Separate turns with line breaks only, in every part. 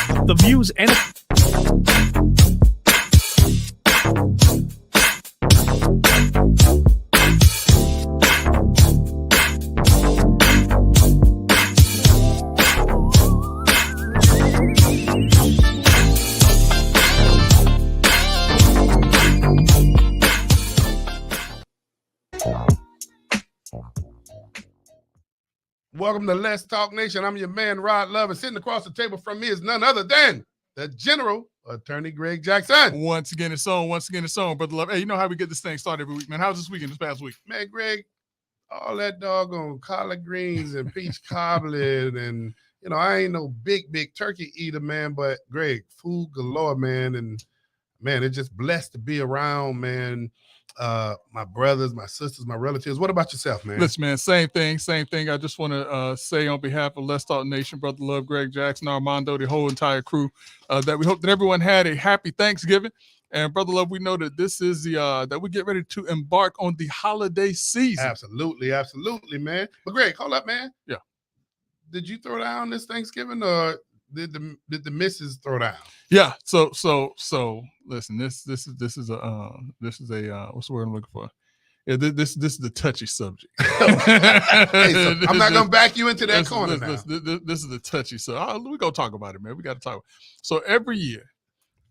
The views and
Welcome to Let's Talk Nation. I'm your man, Rod Love, and sitting across the table from me is none other than the General Attorney Greg Jackson.
Once again, it's on, Brother Love. Hey, you know how we get this thing started every week, man. How's this weekend, this past week?
Man, Greg, all that doggone collard greens and peach cobbler and, you know, I ain't no big turkey eater, man, but Greg, food galore, man, and, man, it's just blessed to be around, man. My brothers, my sisters, my relatives. What about yourself, man?
Listen, man, same thing. I just want to say on behalf of Let's Talk Nation, Brother Love, Greg Jackson, Armando, the whole entire crew, that we hope that everyone had a happy Thanksgiving. And Brother Love, we know that this is the that we get ready to embark on the holiday season.
Absolutely, man. But Greg, hold up, man.
Yeah. Did
you throw down this Thanksgiving, or did the missus throw down?
Yeah. So listen, this is a what's the word I'm looking for? Yeah, this is the touchy subject.
Hey, so I'm not gonna back you into that corner now.
This is the touchy subject. We're gonna talk about it, man. We got to talk. So every year,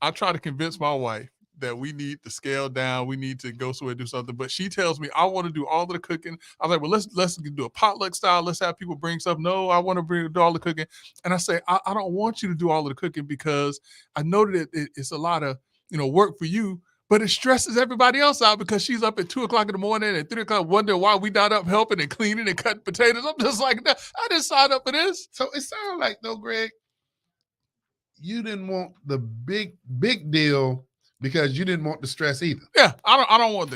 I try to convince my wife that we need to scale down. We need to go somewhere and do something. But she tells me I want to do all of the cooking. I was like, well, let's do a potluck style. Let's have people bring stuff. No, I want to do all the cooking. And I say, I don't want you to do all of the cooking because I know that it's a lot of, work for you, but it stresses everybody else out because she's up at 2:00 in the morning and 3:00 wondering why we not up helping and cleaning and cutting potatoes. I'm just like, I didn't sign up for this.
So it sounds like, though, Greg, you didn't want the big deal because you didn't want the stress either.
Yeah, I don't want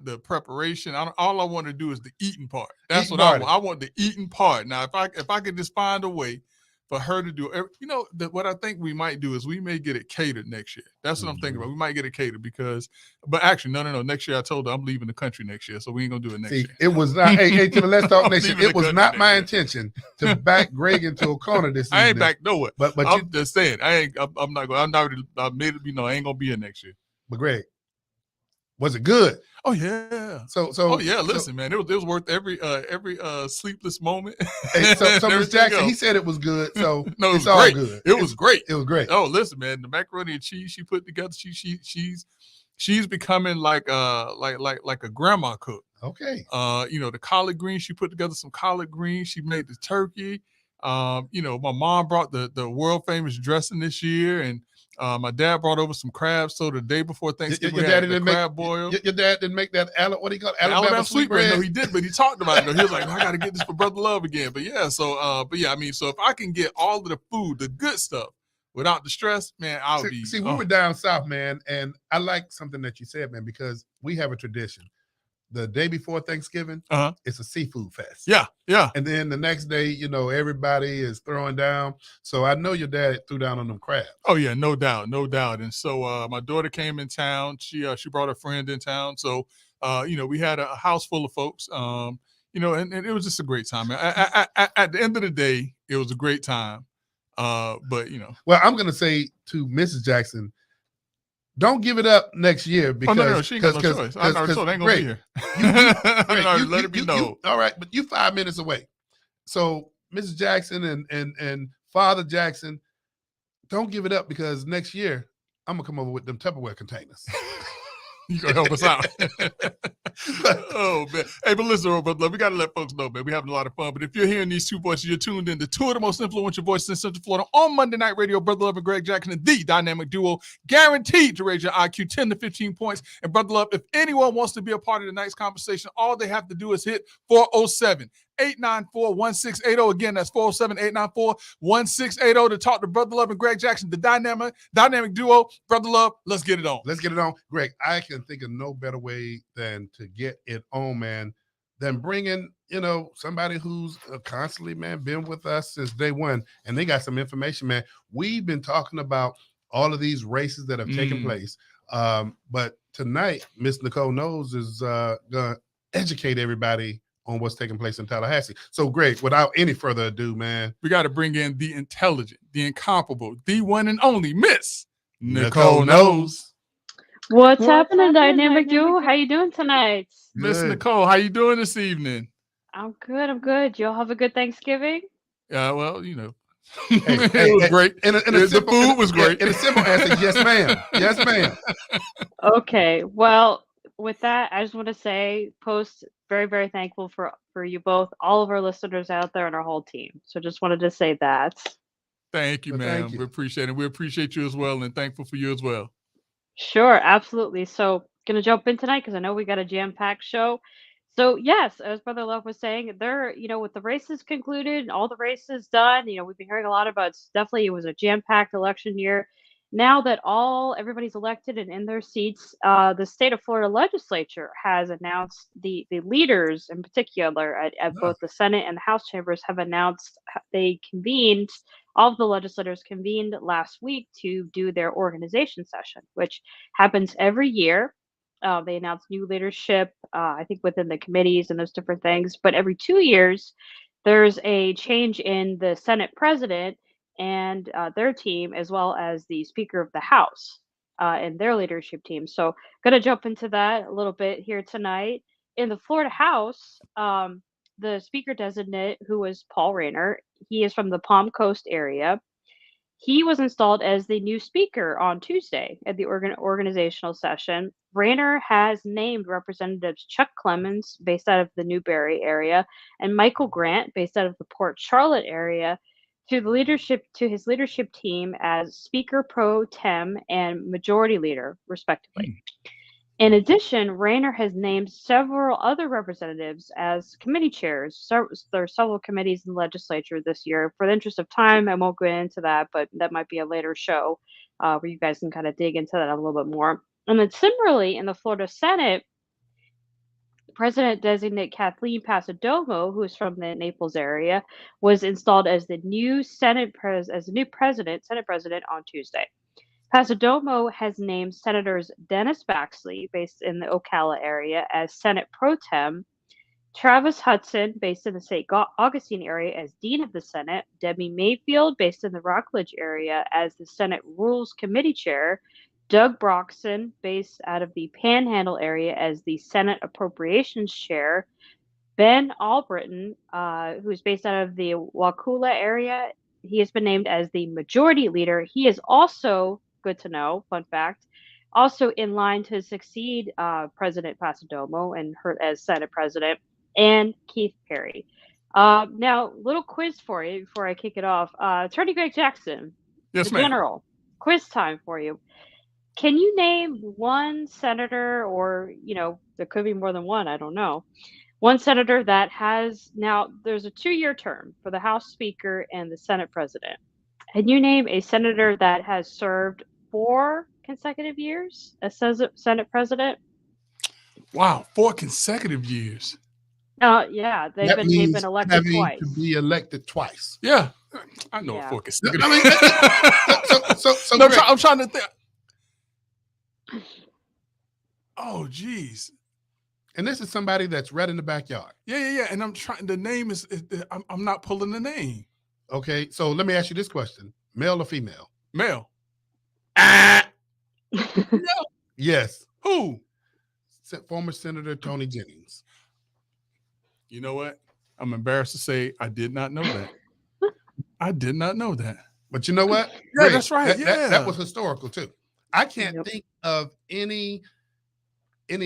the preparation. All I want to do is the eating part. That's what I want. I want the eating part. Now, if I could just find a way for her to do, what I think we might do is we may get it catered next year. That's what I'm thinking about. We might get it catered but actually, no. Next year, I told her I'm leaving the country next year, so we ain't gonna do it next year.
It was not. hey, to the Let's Talk Nation, it was not my intention to back Greg into a corner this season.
I ain't back nowhere.
But
I'm just saying, I'm not going. I made it. I ain't gonna be here next year.
But Greg, was it good?
Oh yeah.
So
yeah. Listen, man, it was worth every sleepless moment.
Hey, so Ms. Jackson, he said it was good. So
no,
it's
all
great. Good.
It was great.
It was great.
Oh, listen, man, the macaroni and cheese she put together, she's becoming like a grandma cook.
Okay.
The collard greens, she put together some collard greens. She made the turkey. My mom brought the world famous dressing this year, and my dad brought over some crabs. So the day before Thanksgiving,
your dad didn't
crab boil.
Your dad didn't make that what do you call it?
Alabama sweet bread. No, he did, but he talked about it. He was like, I got to get this for Brother Love again. But yeah, so so if I can get all of the food, the good stuff, without the stress, man, I'll be.
See, we were down south, man, and I like something that you said, man, because we have a tradition. The day before Thanksgiving, it's a seafood fest.
Yeah.
And then the next day, everybody is throwing down. So I know your dad threw down on them crabs.
Oh yeah, no doubt. And so my daughter came in town. She brought a friend in town. So we had a house full of folks. And it was just a great time. At the end of the day, it was a great time. But
Well, I'm gonna say to Mrs. Jackson, don't give it up next year because
no, she ain't got no choice. I already told her I ain't gonna be here. Let it be known.
All right, but you 5 minutes away. So Mrs. Jackson and Father Jackson, don't give it up because next year I'm gonna come over with them Tupperware containers.
You gonna help us out. Oh man. Hey, but listen, brother, we gotta let folks know, man. We're having a lot of fun. But if you're hearing these two voices, you're tuned in to two of the most influential voices in Central Florida on Monday Night Radio, Brother Love and Greg Jackson, and the dynamic duo guaranteed to raise your IQ 10 to 15 points. And Brother Love, if anyone wants to be a part of tonight's conversation, all they have to do is hit 407-894-1680. Again, that's 407-894-1680 to talk to Brother Love and Greg Jackson, the dynamic duo. Brother Love, let's get it on.
Let's get it on. Greg, I can think of no better way than to get it on, man, than bringing, somebody who's constantly, man, been with us since day one, and they got some information, man. We've been talking about all of these races that have taken place, but tonight, Miss Nicole Knowles is going to educate everybody on what's taking place in Tallahassee. So, Greg, without any further ado, man,
we got to bring in the intelligent, the incomparable, the one and only Miss
Nicole knows.
What's happening, Dynamic Duo? How you doing tonight?
Miss
Good.
Nicole, how you doing this evening?
I'm good. I'm good. Y'all have a good Thanksgiving?
Yeah, well, you know,
Hey,
it was great. The food was great.
And a simple answer, yes, ma'am. Yes, ma'am.
Okay. Well, with that, I just want to say, Post, very, very thankful for you both, all of our listeners out there, and our whole team. So just wanted to say that.
Thank you,
Well,
ma'am.
thank you.
We appreciate it. We appreciate you as well, and thankful for you as well.
Sure, absolutely. So, gonna jump in tonight because I know we got a jam-packed show. So, yes, as Brother Love was saying, with the races concluded, and all the races done, we've been hearing a lot about. Definitely, it was a jam-packed election year. Now that everybody's elected and in their seats, the state of Florida legislature has announced the leaders in particular at both the Senate and the House chambers have announced they convened all of the legislators convened last week to do their organization session, which happens every year. They announce new leadership, I think, within the committees and those different things. But every 2 years, there's a change in the Senate president and their team, as well as the Speaker of the House and their leadership team. So, going to jump into that a little bit here tonight. In the Florida House, the Speaker designate, who was Paul Rayner, he is from the Palm Coast area. He was installed as the new speaker on Tuesday at the organizational session. Rayner has named Representatives Chuck Clemens, based out of the Newberry area, and Michael Grant, based out of the Port Charlotte area, to his leadership team as Speaker Pro Tem and Majority Leader, respectively. In addition, Rayner has named several other representatives as committee chairs. So there are several committees in the legislature this year. For the interest of time, I won't go into that, but that might be a later show where you guys can kind of dig into that a little bit more. And then similarly, in the Florida Senate, President-designate Kathleen Passidomo, who is from the Naples area, was installed as the new Senate president on Tuesday. Passidomo has named Senators Dennis Baxley, based in the Ocala area, as Senate Pro Tem, Travis Hudson, based in the St. Augustine area, as Dean of the Senate, Debbie Mayfield, based in the Rockledge area, as the Senate Rules Committee Chair, Doug Broxson, based out of the Panhandle area, as the Senate Appropriations Chair, Ben Albritton, who is based out of the Wakulla area, he has been named as the Majority Leader. He is also, good to know, fun fact, also in line to succeed President Passidomo and her as Senate President, and Keith Perry. Now, little quiz for you before I kick it off. Attorney Greg Jackson,
Yes,
the
ma'am.
General, quiz time for you. Can you name one senator, or, there could be more than one, I don't know, one senator that has, now there's a 2-year term for the House Speaker and the Senate President. Can you name a senator that has served 4 consecutive years as Senate President?
Wow, 4 consecutive years.
Yeah, they've
That
been
means
elected
having
twice.
to be elected twice.
Yeah, I know
Yeah.
4 consecutive.
I mean, so
no,
Greg,
I'm trying to think. Oh, geez.
and this is somebody that's right in the backyard.
Yeah. And I'm trying. The name is. I'm not pulling the name.
Okay, so let me ask you this question: male or female?
Male.
Yes.
Who?
Former Senator Tony Jennings.
You know what? I'm embarrassed to say I did not know that. I did not know that.
But you know what?
Yeah,
Greg,
that's right.
That was historical too. I can't
Yep.
think of any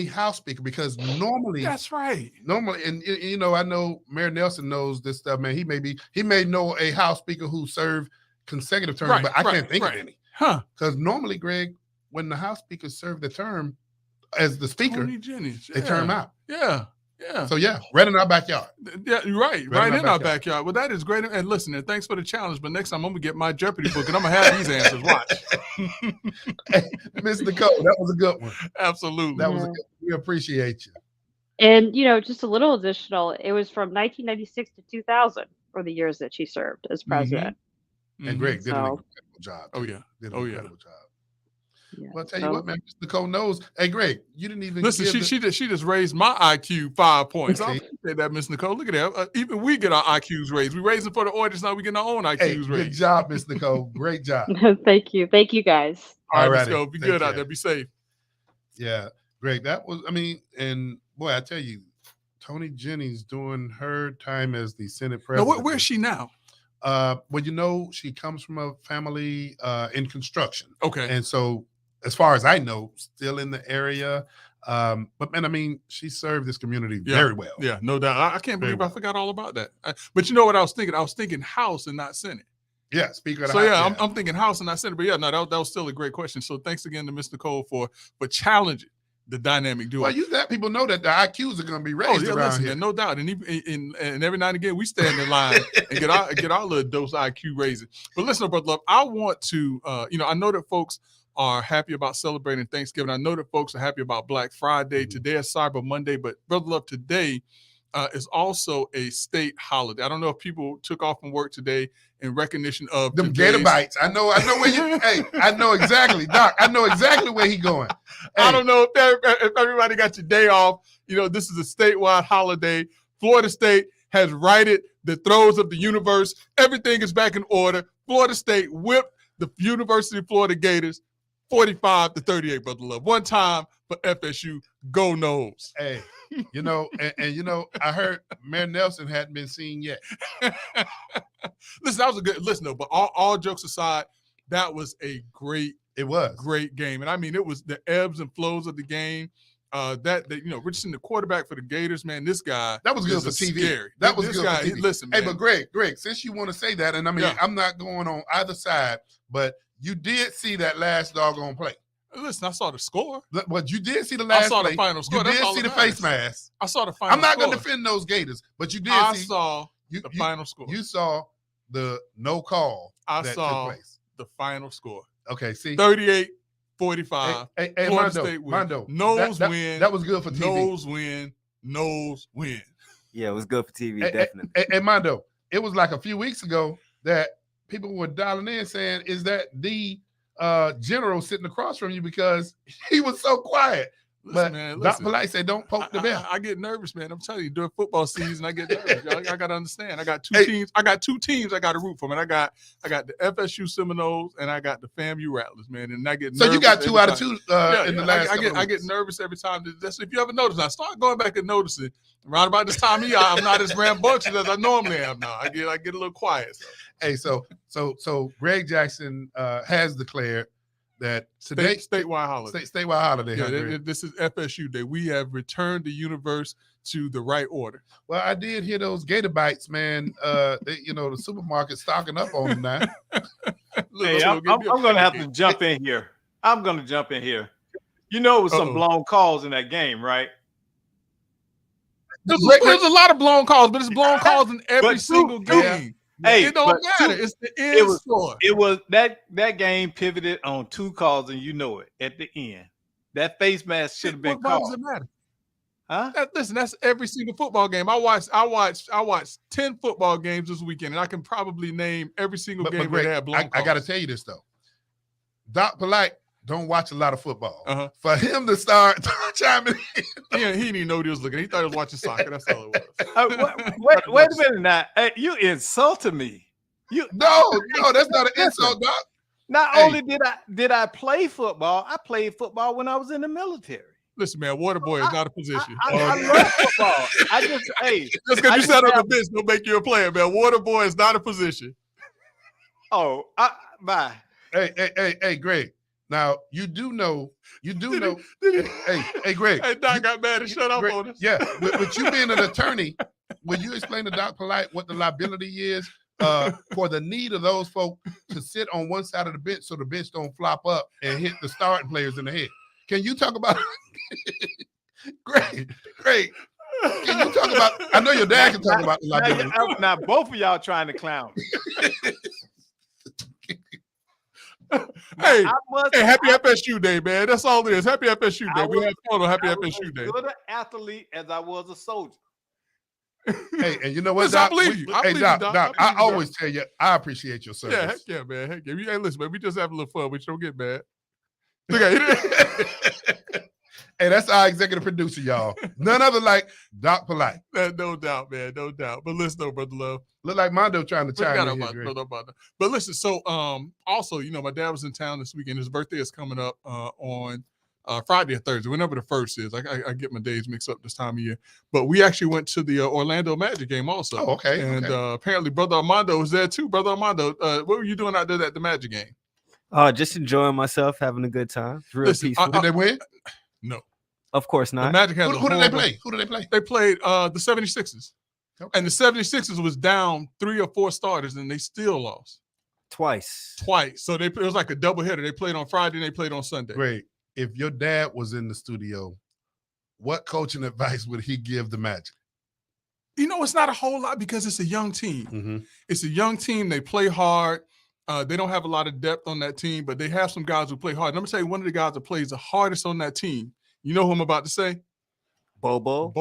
House Speaker because normally
That's right.
Normally, and I know Mayor Nelson knows this stuff, man. He may know a House Speaker who served consecutive terms,
Right,
but I can't think
right.
of any.
Huh.
Because normally, Greg, when the House Speaker served the term as the Speaker,
Tony Jennings.
they term out.
Yeah.
So yeah, right in our backyard.
Yeah, you're right. Right in our backyard. Well, that is great. And listen, and thanks for the challenge. But next time I'm gonna get my Jeopardy book and I'm gonna have these answers. Watch.
Hey, Mr. Nicole, that was a good one.
Absolutely.
That was a good one. We appreciate you.
And, just a little additional, it was from 1996 to 2000 for the years that she served as president.
And Greg did an incredible job.
Oh, yeah.
Did an incredible job.
Yeah.
Well, I'll tell you what, man, Miss Nicole knows. Hey, Greg, you didn't even
Listen,
give
she just raised my IQ 5 points. I
See?
appreciate that, Miss Nicole. Look at that. Even we get our IQs raised. We raise it for the audience. Now we get our own IQs
Hey,
raised.
good job, Miss Nicole. Great job.
Thank you. Thank you guys.
All right, Miss
righty.
Nicole. Be
Take
good out
care.
there. Be safe.
Yeah, Greg, that was, I mean, and boy, I tell you, Tony Jennings doing her time as the Senate
Now,
president.
where's she now?
Well, you know, she comes from a family in construction.
Okay.
And so, as far as I know, still in the area. But man, I mean, she served this community very well.
Yeah, no doubt. I can't
Very
believe I forgot all about that. But you know what I was thinking? I was thinking House and not Senate.
Yeah, Speaker of the
So
House.
I'm thinking House and not Senate. But yeah, no, that was still a great question. So thanks again to Ms. Nicole for challenging the dynamic duo.
Well, you let people know that the IQs are going to be raised around here.
Man, no doubt. And every now and again, we stand in line and get our little dose of IQ raising. But listen, Brother Love, I want to, I know that folks are happy about celebrating Thanksgiving. I know that folks are happy about Black Friday.
Mm-hmm.
Today is Cyber Monday, but Brother Love, today is also a state holiday. I don't know if people took off from work today in recognition of
them gator bites. I know where you. Hey, I know exactly, Doc. I know exactly where he going. Hey.
I don't know if everybody got your day off. You know, this is a statewide holiday. Florida State has righted the throes of the universe. Everything is back in order. Florida State whipped the University of Florida Gators 45-38, Brother Love. One time for FSU. Go Noles.
Hey, you know, and you know, I heard Mayor Nelson hadn't been seen yet.
Listen, that was a good listen, though. But all jokes aside, that was a great game. And I mean, it was the ebbs and flows of the game. Richardson, the quarterback for the Gators, man, this guy
that was good for TV.
Scary.
That was
this
good
guy,
for TV.
Listen, man.
Hey, but Greg, since you want to say that, and I mean, I'm not going on either side, but you did see that last doggone play.
Listen, I saw the score.
But you did see the last play.
I saw the final score.
You did see the face mask.
I saw the final
I'm not
score.
going to defend those Gators, but you did see.
I saw the final score.
You saw the no call
I
that
saw
took place.
The final score.
Okay, see.
38-45.
Hey,
Florida State win.
Mondo.
Nose win.
That was good for TV.
Nose win.
Yeah, it was good for TV, definitely.
Hey, Mondo, it was like a few weeks ago that people were dialing in saying, is that the general sitting across from you because he was so quiet?
Listen,
but Doc Polite said, don't poke the bear.
I get nervous, man. I'm telling you, during football season, I get nervous. I got to understand. I got two teams. I got two teams I got to root for, man. I got the FSU Seminoles and I got the FAMU Rattlers, man. And I get nervous.
So you got 2 out of 2 in the last
I get nervous every time. That's if you ever notice. I start going back and noticing. Around about this time of year, I'm not as rambunctious as I normally am now. I get a little quiet. So.
Hey, so Greg Jackson has declared that today
statewide holiday.
Statewide holiday.
Yeah, this is FSU Day. We have returned the universe to the right order.
Well, I did hear those gator bites, man. The supermarket stocking up on them now.
Hey, I'm going to have to jump in here. I'm going to jump in here. You know, it was some blown calls in that game, right?
There's a lot of blown calls, but it's blown calls in every single game.
Hey,
it don't matter. It's the end score.
It was that game pivoted on 2 calls, and you know it at the end. That face mask should have been called.
Why does it matter?
Huh?
Listen, that's every single football game. I watched 10 football games this weekend, and I can probably name every single game where they had blown calls.
I got to tell you this though. Doc Polite don't watch a lot
Uh-huh.
football. For him to start chiming in.
He didn't even know what he was looking at. He thought he was watching soccer. That's all it was.
Wait a minute now. Hey, you insulted me.
No, that's not an insult, Doc.
Not only did I play football, I played football when I was in the military.
Listen, man, water boy is not a position.
I love football.
Just because you sat on the bench don't make you a player, man. Water boy is not a position.
Oh, bye.
Hey, Greg. Now you do know. Hey, Greg.
Hey, Doc got mad and shut up on us.
Yeah, with you being an attorney, will you explain to Doc Polite what the liability is for the need of those folk to sit on one side of the bench so the bench don't flop up and hit the starting players in the head? Can you talk about Greg? Can you talk about? I know your dad can talk about the liability.
Now both of y'all trying to clown me.
Hey, happy FSU Day, man. That's all it is. Happy FSU Day. We have fun on Happy FSU Day.
I was as good an athlete as I was a soldier.
Hey, and you know what,
listen,
Doc?
I believe you.
Doc, I always tell you, I appreciate your service.
Yeah, heck yeah, man. Hey, listen, man, we just have a little fun. We don't get mad. Look at it.
Hey, that's our executive producer, y'all. None other like Doc Polite.
No doubt, man. No doubt. But listen, though, Brother Love.
Look like Mondo trying to chime in here.
But listen, so also, my dad was in town this weekend. His birthday is coming up on Friday or Thursday, whenever the first is. I get my days mixed up this time of year. But we actually went to the Orlando Magic game also.
Oh, okay.
And apparently Brother Armando was there too. Brother Armando, what were you doing out there at the Magic game?
Just enjoying myself, having a good time. Real peaceful.
Did they win?
No.
Of course not.
The Magic has
who did they play? Who did they play?
They played the 76ers.
Okay.
And the 76ers was down 3 or 4 starters, and they still lost.
Twice.
So it was like a doubleheader. They played on Friday and they played on Sunday.
Great. If your dad was in the studio, what coaching advice would he give the Magic?
It's not a whole lot because it's a young team.
Mm-hmm.
It's a young team. They play hard. They don't have a lot of depth on that team, but they have some guys who play hard. And I'm going to tell you, one of the guys that plays the hardest on that team, you know who I'm about to say?
Bobo.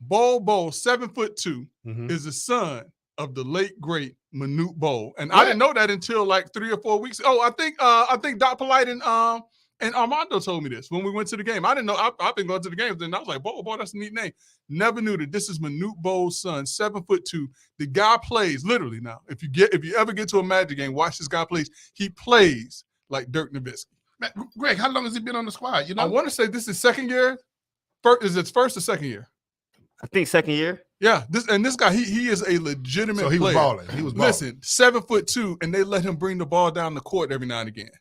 7'2", is the son of the late great Manute Bol, and I didn't know that until like 3 or 4 weeks. Oh, I think Doc Polite and Armando told me this when we went to the game. I didn't know. I've been going to the games, and I was like, Bol, that's a neat name. Never knew that this is Manute Bol's son, 7'2". The guy plays literally now. If you ever get to a Magic game, watch this guy plays. He plays like Dirk Nowitzki.
Greg, how long has he been on the squad?
I want to say this is second year. Is it first or second year?
I think second year.
Yeah, this guy, he is a legitimate player.
He was balling.
Listen, 7'2", and they let him bring the ball down the court every now and again.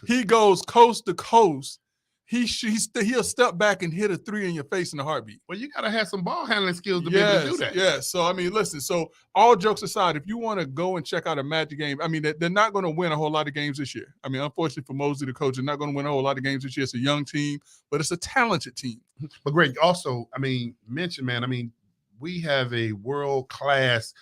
He goes coast to coast. He'll step back and hit a 3 in your face in a heartbeat.
Well, you gotta have some ball handling skills to be able to do that.
Yeah. So listen. So all jokes aside, if you want to go and check out a Magic game, they're not going to win a whole lot of games this year. Unfortunately for Mosley, the coach, they're not going to win a whole lot of games this year. It's a young team, but it's a talented team.
But Greg, also, mention, man. We have a world-class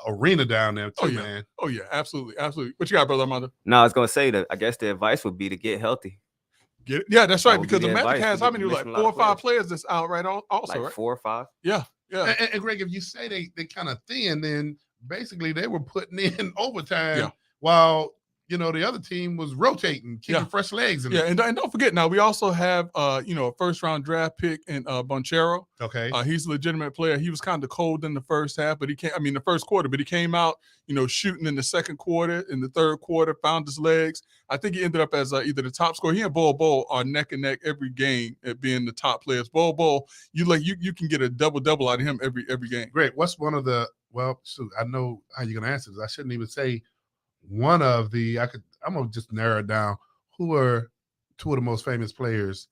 arena down there too, man.
Oh yeah, absolutely. What you got, Brother Armando?
No, I was gonna say that. I guess the advice would be to get healthy.
Yeah, that's right. Because the Magic has how many? Like 4 or 5 players that's out right also,
like
right?
4 or 5.
Yeah.
And Greg, if you say they kind of thin, then basically they were putting in overtime while the other team was rotating, keeping fresh legs in
and don't forget now we also have a first round draft pick in Bonchero.
Okay.
He's a legitimate player. He was kind of cold in the first half, but the first quarter, but he came out, shooting in the second quarter, in the third quarter, found his legs. I think he ended up as either the top scorer. He and Bol are neck and neck every game at being the top players. Bol, you can get a double out of him every game.
Great. What's one of the I know how you're gonna answer this. I shouldn't even say one of the I'm gonna just narrow it down. Who are 2 of the most famous players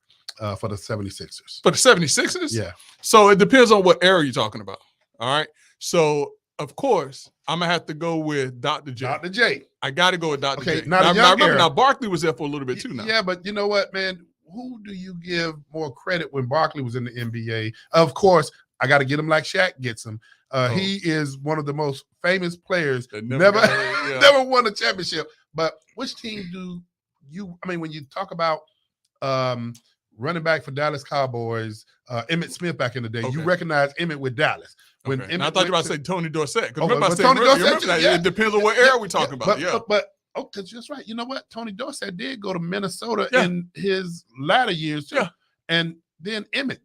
for the 76ers?
For the 76ers?
Yeah.
So it depends on what era you're talking about. All right. So of course, I'm gonna have to go with Dr. J.
Dr. J.
I gotta go with Dr.
Okay,
J.
now
remember Barkley was there for a little bit too now.
Yeah, but you know what, man? Who do you give more credit when Barkley was in the NBA? Of course, I got to get him like Shaq gets him. He is one of the most famous players that never won a championship. But which team do you? When you talk about running back for Dallas Cowboys, Emmitt Smith back in the day, you recognize Emmitt with Dallas. When
and I thought you were about to say Tony Dorsett. Because
it
depends on what era we're talking about.
Because that's right. You know what? Tony Dorsett did go to Minnesota in his latter years too. Yeah. And then Emmitt.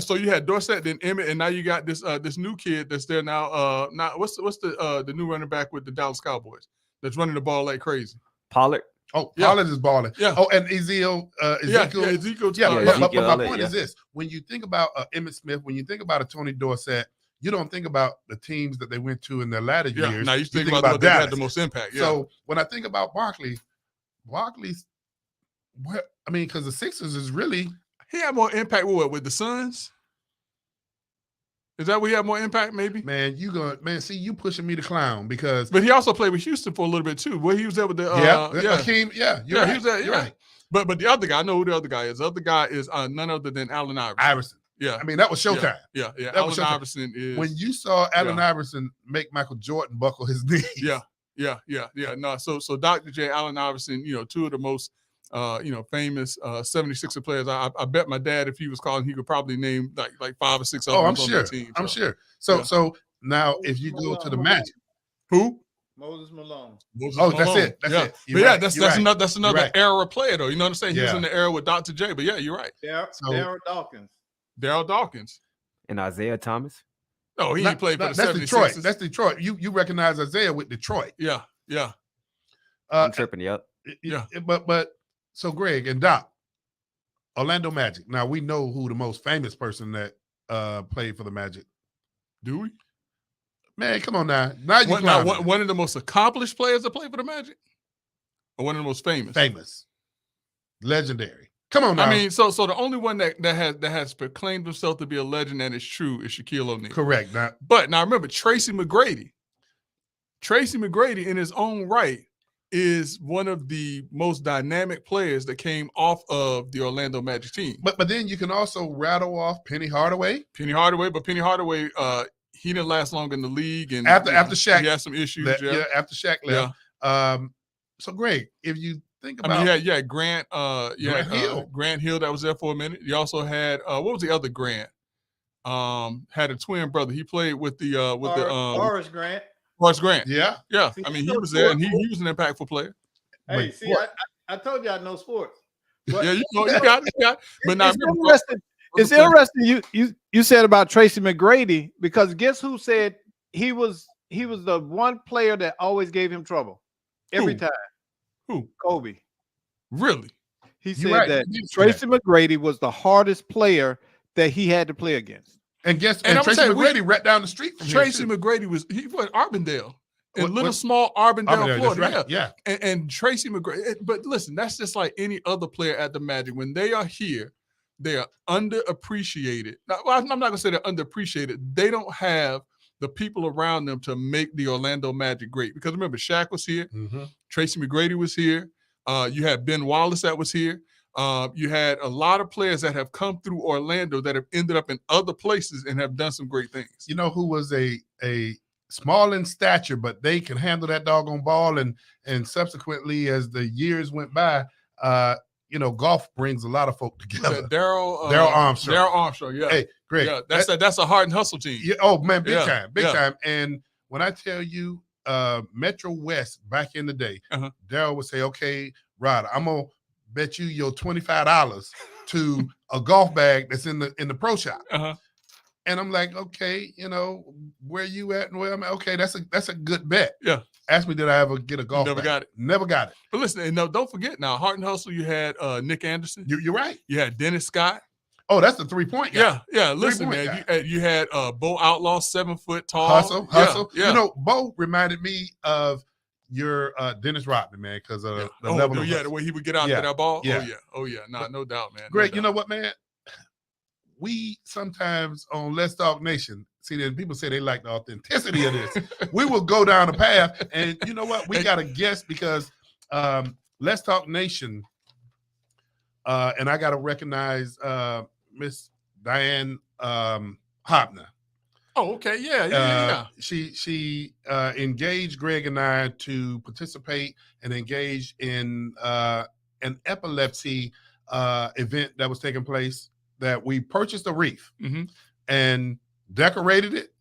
So you had Dorsett, then Emmitt, and now you got this new kid that's there now. What's the new running back with the Dallas Cowboys that's running the ball like crazy?
Pollard.
Oh, Pollard is balling.
Yeah.
Oh, and Ezekiel.
Ezekiel.
But my point is this: when you think about Emmitt Smith, when you think about a Tony Dorsett, you don't think about the teams that they went to in their latter years.
Now you think about what they had the most impact. Yeah.
So when I think about Barkley's, because the Sixers is really.
He had more impact with the Suns. Is that where he had more impact? Maybe.
Man, see, you pushing me to clown because.
But he also played with Houston for a little bit too. Where he was there with the
Hakeem. Yeah, right.
He was there.
You're right.
But the other guy, I know who the other guy is. The other guy is none other than Allen Iverson.
Yeah, that was showtime.
Yeah. Allen Iverson is.
When you saw Allen Iverson make Michael Jordan buckle his knees.
Yeah. No, so Dr. J, Allen Iverson, 2 of the most. Famous 76er players. I bet my dad, if he was calling, he could probably name like 5 or 6 of them.
I'm sure. I'm sure. So now if you go to the Magic,
who?
Moses Malone.
That's it. That's it.
But yeah, that's another
right.
era player though. You know what I'm saying? He was
Yeah.
in the era with Dr. J. But yeah, you're right.
Daryl Dawkins.
Daryl Dawkins.
And Isaiah Thomas.
No, he played for the
That's
76ers.
Detroit. That's Detroit. You recognize Isaiah with Detroit.
Yeah, yeah.
I'm tripping. Yep.
Yeah.
But so Greg and Doc, Orlando Magic. Now we know who the most famous person that played for the Magic.
Do we?
Man, come on now. Now
one of the most accomplished players that played for the Magic? Or one of the most famous?
Famous. Legendary. Come on now.
I mean, so the only one that has proclaimed himself to be a legend and is true is Shaquille O'Neal.
Correct.
But now remember, Tracy McGrady. Tracy McGrady in his own right is one of the most dynamic players that came off of the Orlando Magic team.
But then you can also rattle off Penny Hardaway.
Penny Hardaway he didn't last long in the league, and
after Shaq,
he had some issues.
After Shaq left.
Yeah.
So Greg, if you think about,
Grant Hill. Grant Hill that was there for a minute. You also had what was the other Grant? Had a twin brother. He played with the
Horace Grant.
Horace Grant.
Yeah.
I mean, he was there, and he was an impactful player.
Hey, I told you I know sports.
But, you got it. But now
it's interesting you said about Tracy McGrady, because guess who said he was the one player that always gave him trouble every time.
Who?
Kobe.
Really?
He said that Tracy McGrady was the hardest player that he had to play against.
And Tracy McGrady right down the street from
Tracy McGrady was Arbondale. In small Arbondale, Florida.
Right. Yeah.
And Tracy McGrady. But listen, that's just like any other player at the Magic. When they are here, they are underappreciated. Now, I'm not going to say they're underappreciated. They don't have the people around them to make the Orlando Magic great. Because remember, Shaq was here.
Mm-hmm.
Tracy McGrady was here. You had Ben Wallace that was here. You had a lot of players that have come through Orlando that have ended up in other places and have done some great things.
You know who was a small in stature, but they can handle that doggone ball, and subsequently as the years went by, golf brings a lot of folk together.
Daryl
Armstrong.
Daryl Armstrong, yeah.
Hey, Greg.
Yeah, that's a heart and hustle team.
Yeah, oh man, big time. And when I tell you Metro West back in the day, Daryl would say, okay, Rod, I'm gonna bet you your $25 to a golf bag that's in the pro shop. And I'm like, okay, where you at and where I'm at? Okay, that's a good bet.
Yeah.
Ask me, did I ever get a golf
bag?
Got it. Never got it.
But listen, and no, don't forget now, Heart and Hustle, you had Nick Anderson.
You're right.
You had Dennis Scott.
Oh, that's the 3-point guy.
Yeah. Listen, man, you had Bo Outlaw, 7 foot tall.
Hustle.
Yeah.
Bo reminded me of your Dennis Rodman, man, because of the level of
the way he would get out and get that ball.
Yeah.
Oh yeah. No doubt, man.
Greg, you know what, man? We sometimes on Let's Talk Nation, see that people say they like the authenticity of this. We will go down a path, and you know what? We got a guest because Let's Talk Nation, and I got to recognize Miss Diane Hopner.
Oh, okay, yeah.
She engaged Greg and I to participate and engage in an epilepsy event that was taking place. That we purchased a wreath and decorated it,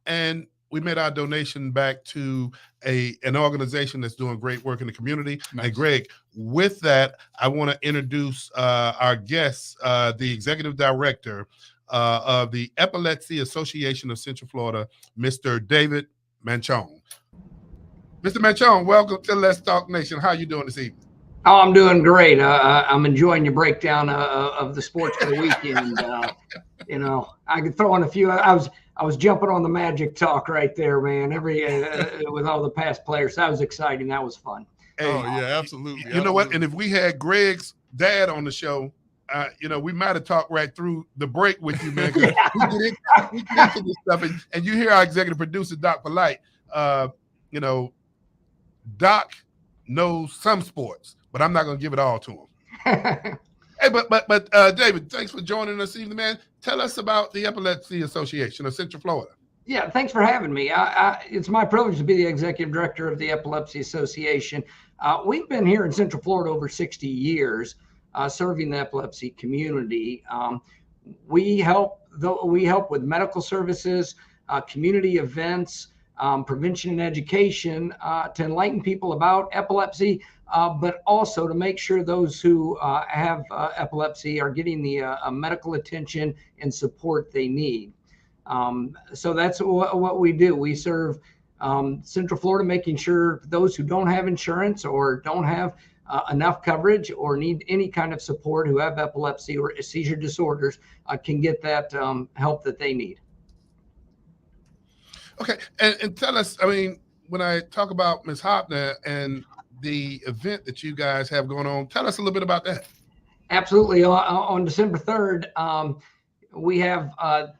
and we made our donation back to an organization that's doing great work in the community. Nice. And Greg, with that, I want to introduce our guest, the executive director of the Epilepsy Association of Central Florida, Mr. David Manchon. Mr. Manchon, welcome to Let's Talk Nation. How are you doing this evening?
Oh, I'm doing great. I'm enjoying your breakdown of the sports for the weekend. I could throw in a few. I was jumping on the Magic talk right there, man. With all the past players, that was exciting. That was fun.
Hey,
yeah, absolutely.
You know what? And if we had Greg's dad on the show, we might have talked right through the break with you, man. We get into this stuff, and you hear our executive producer, Doc Polite. Doc knows some sports, but I'm not going to give it all to him. Hey, but David, thanks for joining us this evening, man. Tell us about the Epilepsy Association of Central Florida.
Yeah, thanks for having me. It's my privilege to be the executive director of the Epilepsy Association. We've been here in Central Florida over 60 years, serving the epilepsy community. We help with medical services, community events, prevention and education to enlighten people about epilepsy, but also to make sure those who have epilepsy are getting the medical attention and support they need. So that's what we do. We serve Central Florida, making sure those who don't have insurance or don't have enough coverage or need any kind of support who have epilepsy or seizure disorders can get that help that they need.
Okay, and tell us, I mean, when I talk about Ms. Hopner and the event that you guys have going on, tell us a little bit about that.
Absolutely. On December 3rd, we have out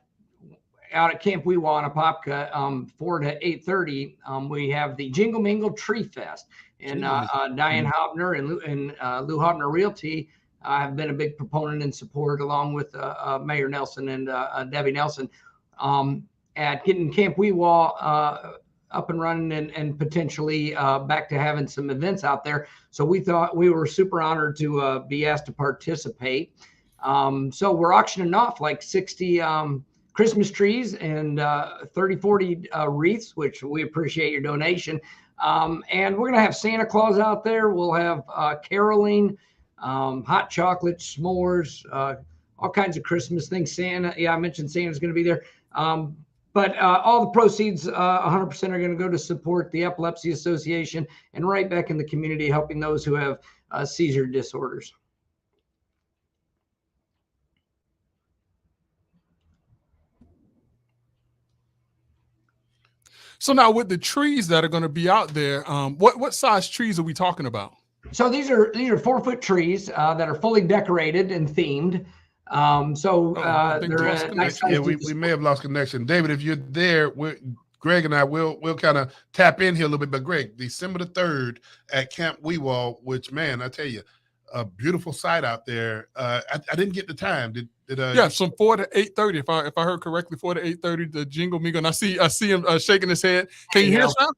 at Camp Weewa on Apopka, 4 to 8:30, we have the Jingle Mingle Tree Fest. And Diane Hopner and Lou Hopner Realty have been a big proponent and support, along with Mayor Nelson and Debbie Nelson, at getting Camp Weewa up and running and potentially back to having some events out there. So we thought we were super honored to be asked to participate. So we're auctioning off like 60 Christmas trees and 30, 40 wreaths, which we appreciate your donation. And we're going to have Santa Claus out there. We'll have caroling, hot chocolate, s'mores, all kinds of Christmas things. Santa, yeah, I mentioned Santa's going to be there. But all the proceeds, 100% are going to go to support the Epilepsy Association and right back in the community, helping those who have seizure disorders.
So now with the trees that are going to be out there, what size trees are we talking about?
So these are 4-foot trees that are fully decorated and themed. They're nice.
Yeah, we may have lost connection. David, if you're there, Greg and I will kind of tap in here a little bit. But Greg, December the 3rd at Camp Weewa, which, man, I tell you, a beautiful site out there. I didn't get the time.
Yeah, from 4 to 8:30. If I heard correctly, 4 to 8:30. The Jingle Mingle. And I see him shaking his head. Can you hear us now?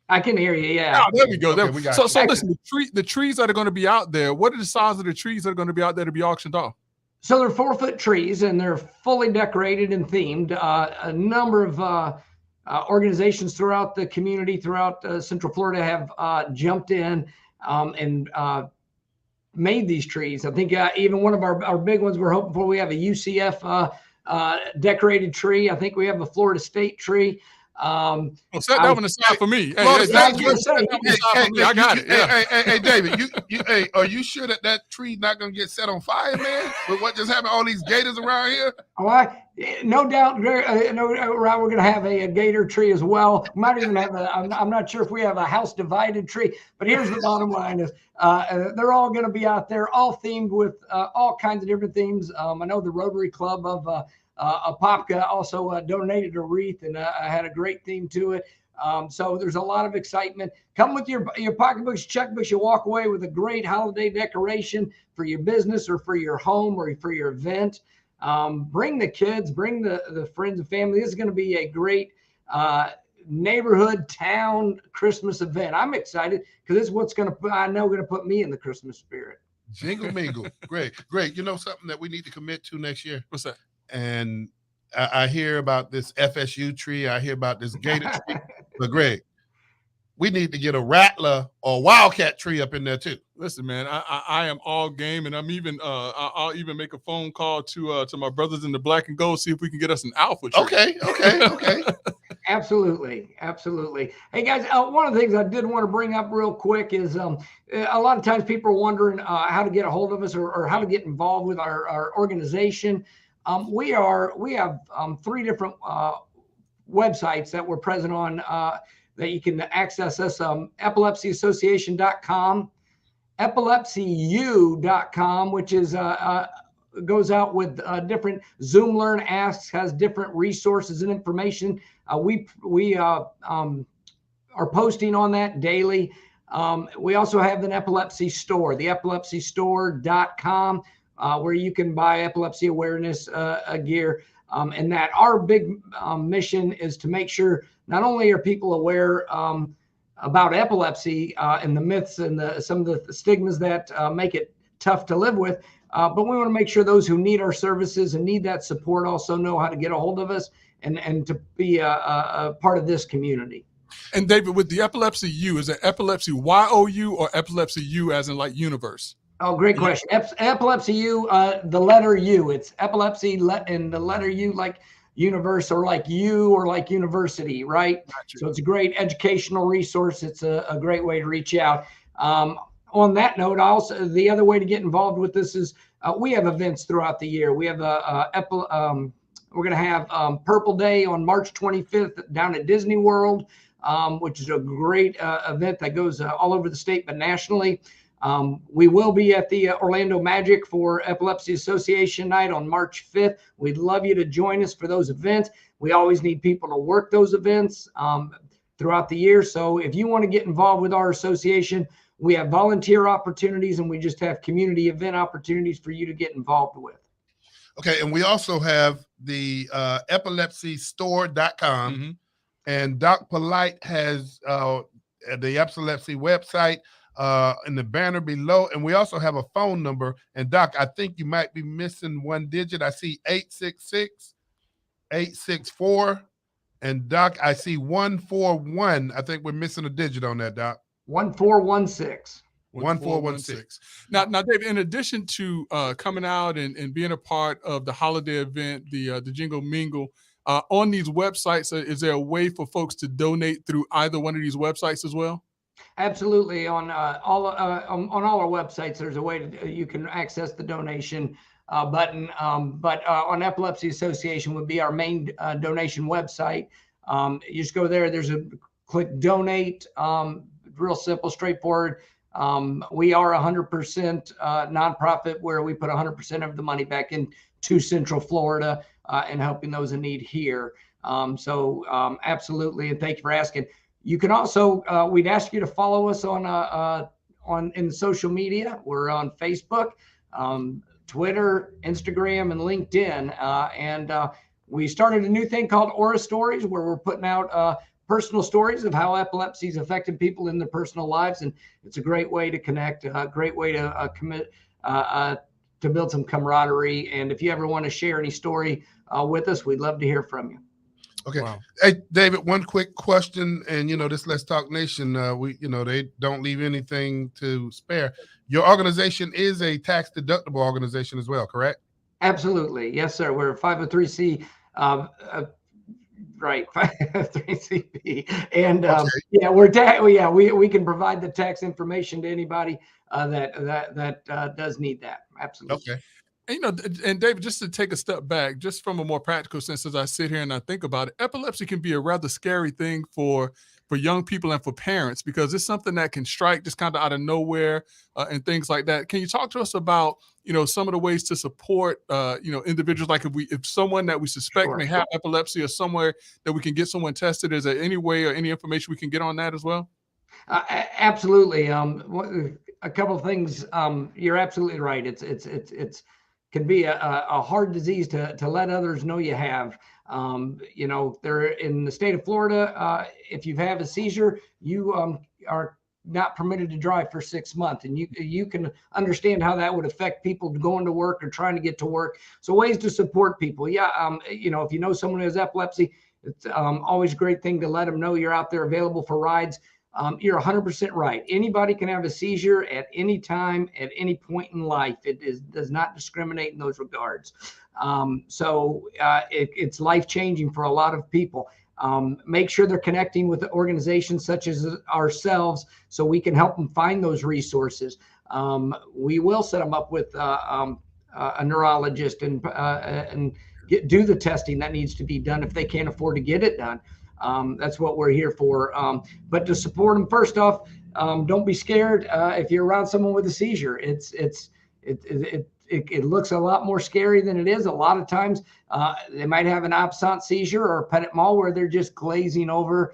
I can hear you. Yeah.
Oh, there we go.
Okay, we got
so listen, the trees that are going to be out there. What are the size of the trees that are going to be out there to be auctioned off?
So they're 4-foot trees and they're fully decorated and themed. A number of organizations throughout the community, throughout Central Florida, have jumped in and made these trees. I think even one of our big ones we're hoping for, we have a UCF decorated tree. I think we have a Florida State tree.
Set that one aside for me. I got it. Yeah.
Hey, David, you are you sure that tree's not gonna get set on fire, man? With what just happened, all these gators around here?
Oh, no doubt. We're gonna have a gator tree as well. Might even have I'm not sure if we have a house divided tree, but here's the bottom line: is they're all gonna be out there, all themed with all kinds of different themes. I know the Rotary Club of Apopka also donated a wreath, and had a great theme to it. So there's a lot of excitement. Come with your pocketbooks, checkbooks. You walk away with a great holiday decoration for your business or for your home or for your event. Bring the kids, bring the friends and family. This is going to be a great neighborhood town Christmas event. I'm excited because this is what's going to put me in the Christmas spirit.
Jingle Mingle. Great. You know something that we need to commit to next year?
What's that?
And I hear about this FSU tree. I hear about this gator tree. But Greg, we need to get a rattler or wildcat tree up in there too.
Listen, man, I am all game, and I'm even I'll even make a phone call to my brothers in the black and gold, see if we can get us an alpha tree.
Okay.
Absolutely. Hey guys, one of the things I did want to bring up real quick is a lot of times people are wondering how to get a hold of us or how to get involved with our organization. We have 3 different websites that we're present on that you can access us. epilepsyassociation.com, epilepsyu.com, which is goes out with different Zoom Learn Asks, has different resources and information. We are posting on that daily. We also have an epilepsy store, the epilepsystore.com. Where you can buy epilepsy awareness gear. And that our big mission is to make sure not only are people aware about epilepsy and the myths and some of the stigmas that make it tough to live with, but we want to make sure those who need our services and need that support also know how to get a hold of us and to be a part of this community.
And David, with the Epilepsy U, is it Epilepsy YOU or Epilepsy U as in like universe?
Oh, great question. Epilepsy U, the letter U. It's epilepsy and the letter U, like universe or like you or like university, right?
Gotcha.
So it's a great educational resource. It's a great way to reach out. On that note, also the other way to get involved with this is we have events throughout the year. We have we're going to have Purple Day on March 25th down at Disney World, which is a great event that goes all over the state, but nationally. We will be at the Orlando Magic for Epilepsy Association Night on March 5th. We'd love you to join us for those events. We always need people to work those events throughout the year. So if you want to get involved with our association, we have volunteer opportunities and we just have community event opportunities for you to get involved with.
Okay, and we also have the epilepsystore.com,
Mm-hmm.
and Doc Polite has the epilepsy website in the banner below, and we also have a phone number. And Doc, I think you might be missing one digit. I see 866-864, and Doc, I see 141. I think we're missing a digit on that, Doc.
1416.
1416.
Now, David, in addition to coming out and being a part of the holiday event, the Jingle Mingle, on these websites, is there a way for folks to donate through either one of these websites as well?
Absolutely. On all our websites, there's a way to you can access the donation button. But on Epilepsy Association would be our main donation website. You just go there. There's a click donate. Real simple, straightforward. We are 100% nonprofit where we put 100% of the money back into Central Florida and helping those in need here. So absolutely, and thank you for asking. You can also we'd ask you to follow us on in social media. We're on Facebook, Twitter, Instagram, and LinkedIn. And we started a new thing called Aura Stories, where we're putting out personal stories of how epilepsy is affecting people in their personal lives, and it's a great way to connect, a great way to commit to build some camaraderie. And if you ever want to share any story with us, we'd love to hear from you.
Okay.
Wow.
Hey, David, one quick question, and this Let's Talk Nation, they don't leave anything to spare. Your organization is a tax deductible organization as well, correct?
Absolutely, yes, sir. We're a 503c. Right, 503CP, and yeah, we can provide the tax information to anybody that does need that. Absolutely.
Okay.
And David, just to take a step back, just from a more practical sense, as I sit here and I think about it, epilepsy can be a rather scary thing for young people and for parents, because it's something that can strike just kind of out of nowhere and things like that. Can you talk to us about, some of the ways to support, individuals, like if someone that we suspect may have epilepsy, or somewhere that we can get someone tested? Is there any way or any information we can get on that as well?
Absolutely. A couple of things. You're absolutely right. It's can be a hard disease to let others know you have. They're in the state of Florida. If you have a seizure, you are not permitted to drive for 6 months, and you can understand how that would affect people going to work or trying to get to work. So ways to support people. Yeah. If you know someone who has epilepsy, it's always a great thing to let them know you're out there available for rides. You're 100% right. Anybody can have a seizure at any time, at any point in life. It does not discriminate in those regards. It's life-changing for a lot of people. Make sure they're connecting with organizations such as ourselves so we can help them find those resources. We will set them up with a neurologist and do the testing that needs to be done if they can't afford to get it done. That's what we're here for. But to support them, first off, don't be scared. If you're around someone with a seizure, it looks a lot more scary than it is. A lot of times they might have an absent seizure or a petit mal where they're just glazing over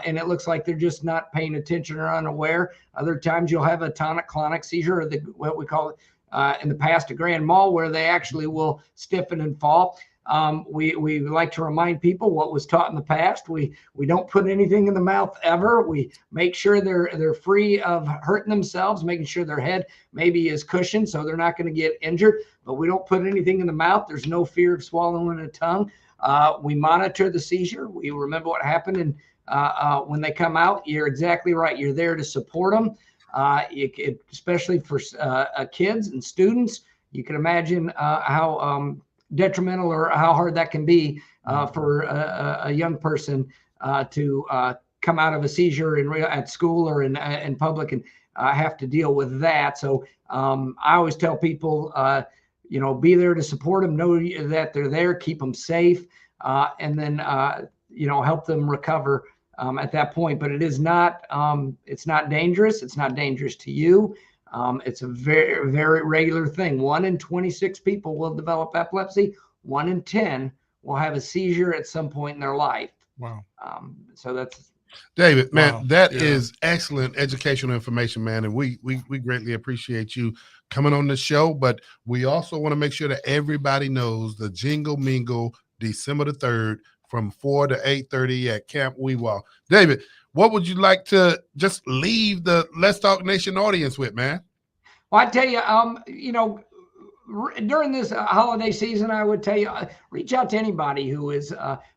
and it looks like they're just not paying attention or unaware. Other times you'll have a tonic-clonic seizure, or what we call it in the past a grand mal, where they actually will stiffen and fall. We like to remind people what was taught in the past. We don't put anything in the mouth ever. We make sure they're free of hurting themselves, making sure their head maybe is cushioned so they're not going to get injured. But we don't put anything in the mouth. There's no fear of swallowing a tongue. We monitor the seizure. We remember what happened in when they come out. You're exactly right. You're there to support them, especially for kids and students. You can imagine how detrimental or how hard that can be for a young person to come out of a seizure at school or in public and have to deal with that. So I always tell people, be there to support them, know that they're there, keep them safe, and then, help them recover at that point. But it is not, it's not dangerous. It's not dangerous to you. It's a very, very regular thing. 1 in 26 people will develop epilepsy. 1 in 10 will have a seizure at some point in their life.
Wow.
So that's
David, man,
wow.
that is excellent educational information, man. And we greatly appreciate you coming on the show. But we also want to make sure that everybody knows the Jingle Mingle, December the 3rd from 4 to 8:30 at Camp Weewaw. David, what would you like to just leave the Let's Talk Nation audience with, man?
Well, I tell you, during this holiday season, I would tell you, reach out to anybody who is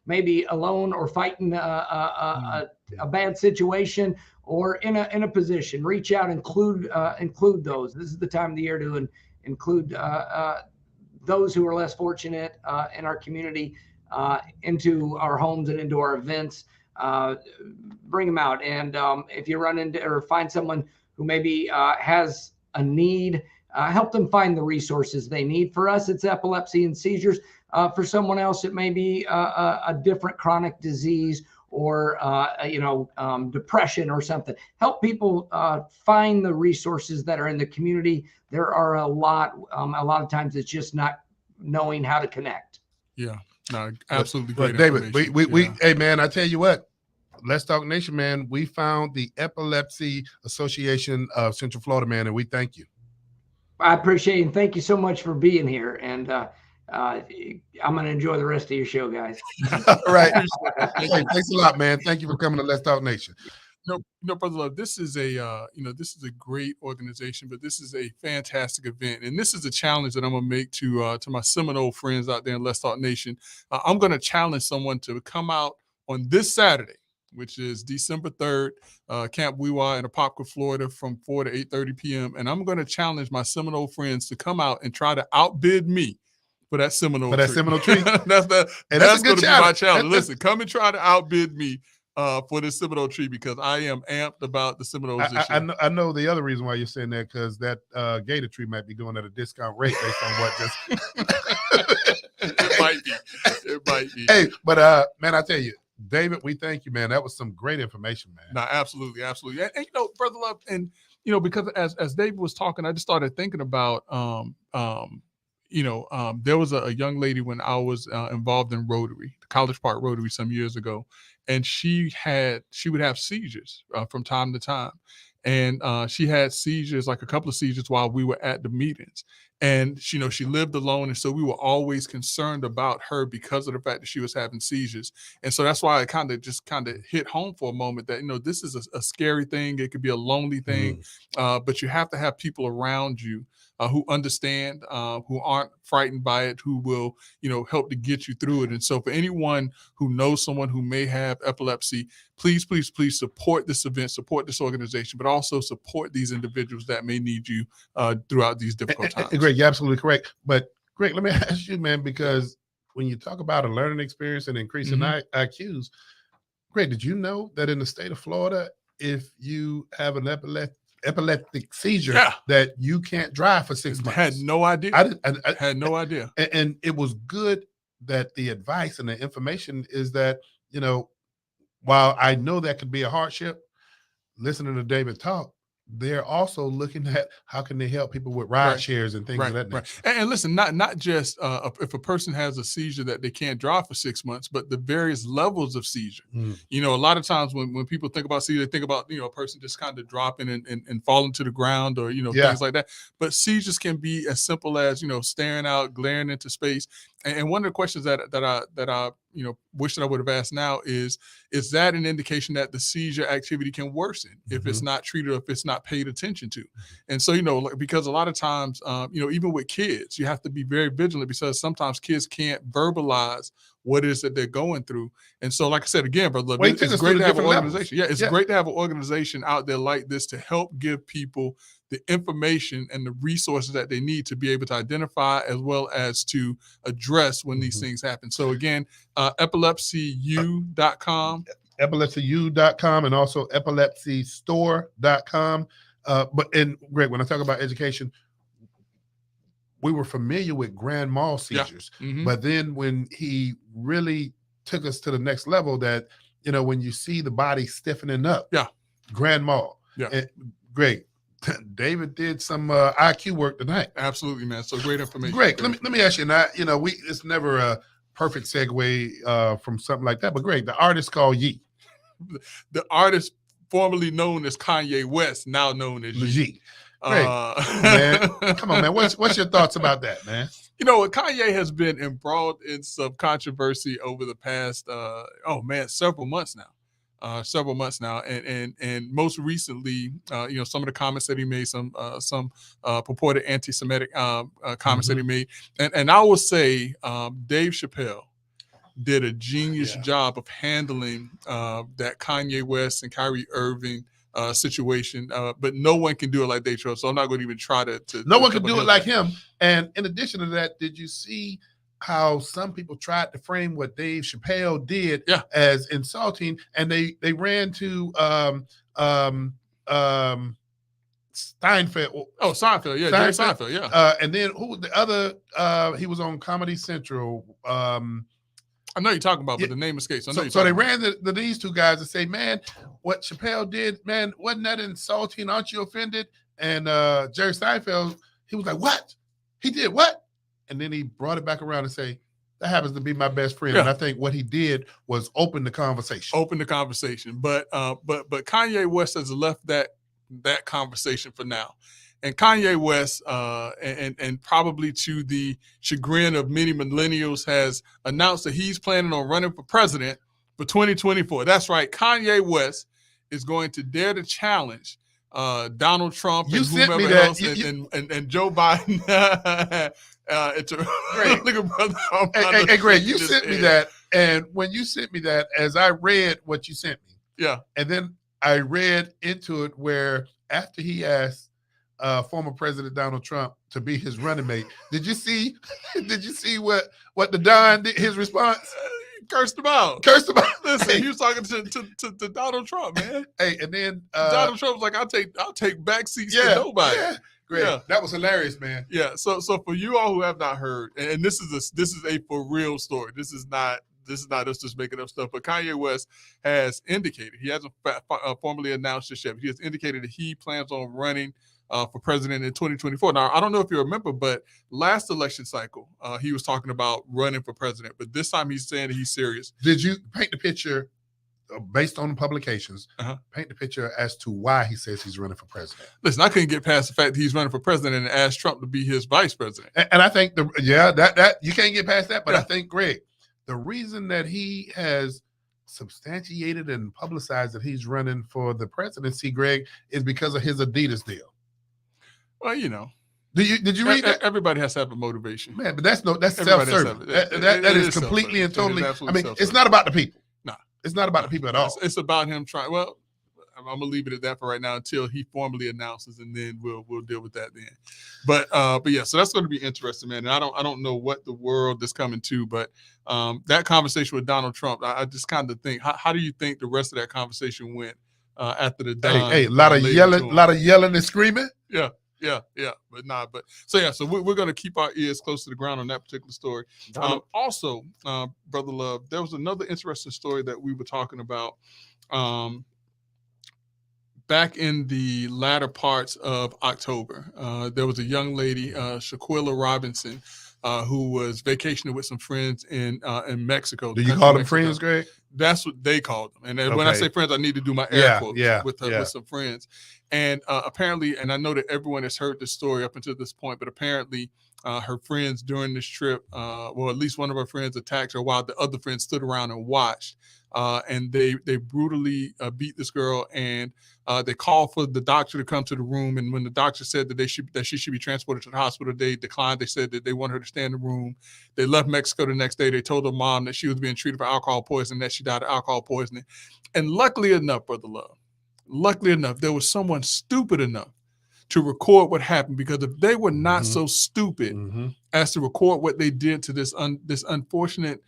maybe alone or fighting a bad situation or in a position. Reach out, include those. This is the time of the year to include those who are less fortunate in our community into our homes and into our events. Bring them out, and if you run into or find someone who maybe has a need, help them find the resources they need. For us, it's epilepsy and seizures. For someone else, it may be a different chronic disease or depression or something. Help people find the resources that are in the community. There are a lot of times it's just not knowing how to connect.
Yeah, no, absolutely great.
David, we hey man, I tell you what. Let's Talk Nation, man. We found the Epilepsy Association of Central Florida, man, and we thank you.
I appreciate it, and thank you so much for being here. And I'm going to enjoy the rest of your show, guys.
All right. Hey, thanks a lot, man. Thank you for coming to Let's Talk Nation.
Brother Love, this is a this is a great organization, but this is a fantastic event, and this is a challenge that I'm gonna make to my Seminole friends out there in Let's Talk Nation. I'm gonna challenge someone to come out on this Saturday, which is December 3rd, Camp Weewaw in Apopka, Florida, from 4 to 8:30 p.m. And I'm going to challenge my Seminole friends to come out and try to outbid me for that Seminole tree. That's going to be my challenge. Listen, come and try to outbid me for this Seminole tree because I am amped about the Seminoles this year.
I know the other reason why you're saying that because that gator tree might be going at a discount rate based on what just.
It might be. It might be.
Hey, but man, I tell you. David, we thank you, man. That was some great information, man.
No, absolutely. And Brother Love, and because as David was talking, I just started thinking about there was a young lady when I was involved in Rotary, the College Park Rotary some years ago, and she would have seizures from time to time. And she had seizures, like a couple of seizures while we were at the meetings. And, she lived alone. And so we were always concerned about her because of the fact that she was having seizures. And so that's why it kind of hit home for a moment that, this is a scary thing. It could be a lonely thing, but you have to have people around you who understand, who aren't frightened by it, who will, help to get you through it. And so for anyone who knows someone who may have epilepsy, please, please, please support this event, support this organization, but also support these individuals that may need you throughout these difficult times.
Greg, you're absolutely correct. But Greg, let me ask you, man, because when you talk about a learning experience and increasing IQs, Greg, did you know that in the state of Florida, if you have an epileptic seizure, that you can't drive for 6 months?
I had no idea. I had no idea.
And it was good that the advice and the information is that, while I know that could be a hardship, listening to David talk, they're also looking at how can they help people with ride shares and things of that nature.
And listen, not just if a person has a seizure that they can't drive for 6 months, but the various levels of seizure. A lot of times when people think about seizure, they think about a person just kind of dropping and falling to the ground or things like that. But seizures can be as simple as staring out, glaring into space. And one of the questions that I wish that I would have asked now is that an indication that the seizure activity can worsen if it's not treated or if it's not paid attention to? And so, because a lot of times, even with kids, you have to be very vigilant because sometimes kids can't verbalize what it is that they're going through. And so, like I said again, brother,
Well,
it's great to have an organization. Yeah, it's great to have an organization out there like this to help give people the information and the resources that they need to be able to identify as well as to address when these things happen. So again, epilepsyu.com.
epilepsyu.com and also epilepsystore.com. And Greg, when I talk about education, we were familiar with grand mal seizures, but then when he really took us to the next level, that, you know, when you see the body stiffening up, grand mal. And Greg, David did some IQ work tonight.
Absolutely, man. So great information.
Greg, let me ask you, now, you know, it's never a perfect segue from something like that, but Greg, the artist called Ye.
The artist formerly known as Kanye West, now known as Ye.
Great. Man, come on, man. What's your thoughts about that, man?
You know, Kanye has been embroiled in some controversy over the past, several months now. And most recentely, you know, some of the comments that he made, some purported anti-Semitic comments that he made, and I will say, Dave Chappelle did a genius job of handling that Kanye West and Kyrie Irving situation, but no one can do it like Dave Chappelle. So I'm not going to even try to.
No one can do it like him. And in addition to that, did you see how some people tried to frame what Dave Chappelle did as insulting, and they ran to Steinfeld.
Oh, Seinfeld, yeah, Jerry Seinfeld, yeah.
And then who was the other? He was on Comedy Central.
I know you're talking about, but the name escapes.
So they ran these two guys and say, man, what Chappelle did, man, wasn't that insulting? Aren't you offended? And Jerry Seinfeld, he was like, what? He did what? And then he brought it back around and say, that happens to be my best friend. And I think what he did was open the conversation.
But Kanye West has left that conversation for now. And Kanye West, and probably to the chagrin of many millennials, has announced that he's planning on running for president for 2024. That's right. Kanye West is going to dare to challenge Donald Trump and whomever else, and Joe Biden. It's a Greg, brother.
Hey, Greg, you sent me that, and when you sent me that, as I read what you sent me, and then I read into it where after he asked former President Donald Trump to be his running mate, did you see what the Don did? His response.
Cursed him out. Listen, he was talking to Donald Trump, man.
Hey, and then
Donald Trump was like, "I'll take back seats to nobody."
Yeah, great. That was hilarious, man.
Yeah. So for you all who have not heard, and this is a for real story. This is not us just making up stuff. But Kanye West has indicated, he hasn't formally announced this yet, but he has indicated that he plans on running for president in 2024. Now, I don't know if you remember, but last election cycle, he was talking about running for president. But this time he's saying that he's serious.
Did you paint the picture based on the publications? Paint the picture as to why he says he's running for president.
Listen, I couldn't get past the fact that he's running for president and asked Trump to be his vice president.
And I think that you can't get past that. But I think, Greg, the reason that he has substantiated and publicized that he's running for the presidency, Greg, is because of his Adidas deal.
Well, you know.
Did you read that?
Everybody has to have a motivation.
Man, but that's self-serving. That is completely and totally. I mean, it's not about the people. No. It's not about the people at all.
It's about him trying. Well, I'm gonna leave it at that for right now until he formally announces, and then we'll deal with that then. But yeah, so that's going to be interesting, man. And I don't know what the world is coming to, but that conversation with Donald Trump, I just kind of think, how do you think the rest of that conversation went after the Don?
Hey, a lot of yelling and screaming.
Yeah, but so we're going to keep our ears close to the ground on that particular story. Also, Brother Love, there was another interesting story that we were talking about back in the latter parts of October. There was a young lady, Shaquilla Robinson, who was vacationing with some friends in Mexico.
Do you call them friends, Greg?
That's what they called them. And when I say friends, I need to do my air quotes with some friends. And apparently, and I know that everyone has heard this story up until this point, but apparently her friends during this trip, well, at least one of her friends attacked her while the other friends stood around and watched. And they brutally beat this girl and They called for the doctor to come to the room, and when the doctor said that she should be transported to the hospital, they declined. They said that they wanted her to stay in the room. They left Mexico the next day. They told her mom that she was being treated for alcohol poisoning, that she died of alcohol poisoning. And luckily enough, Brother Love, there was someone stupid enough to record what happened, because if they were not so stupid as to record what they did to this unfortunate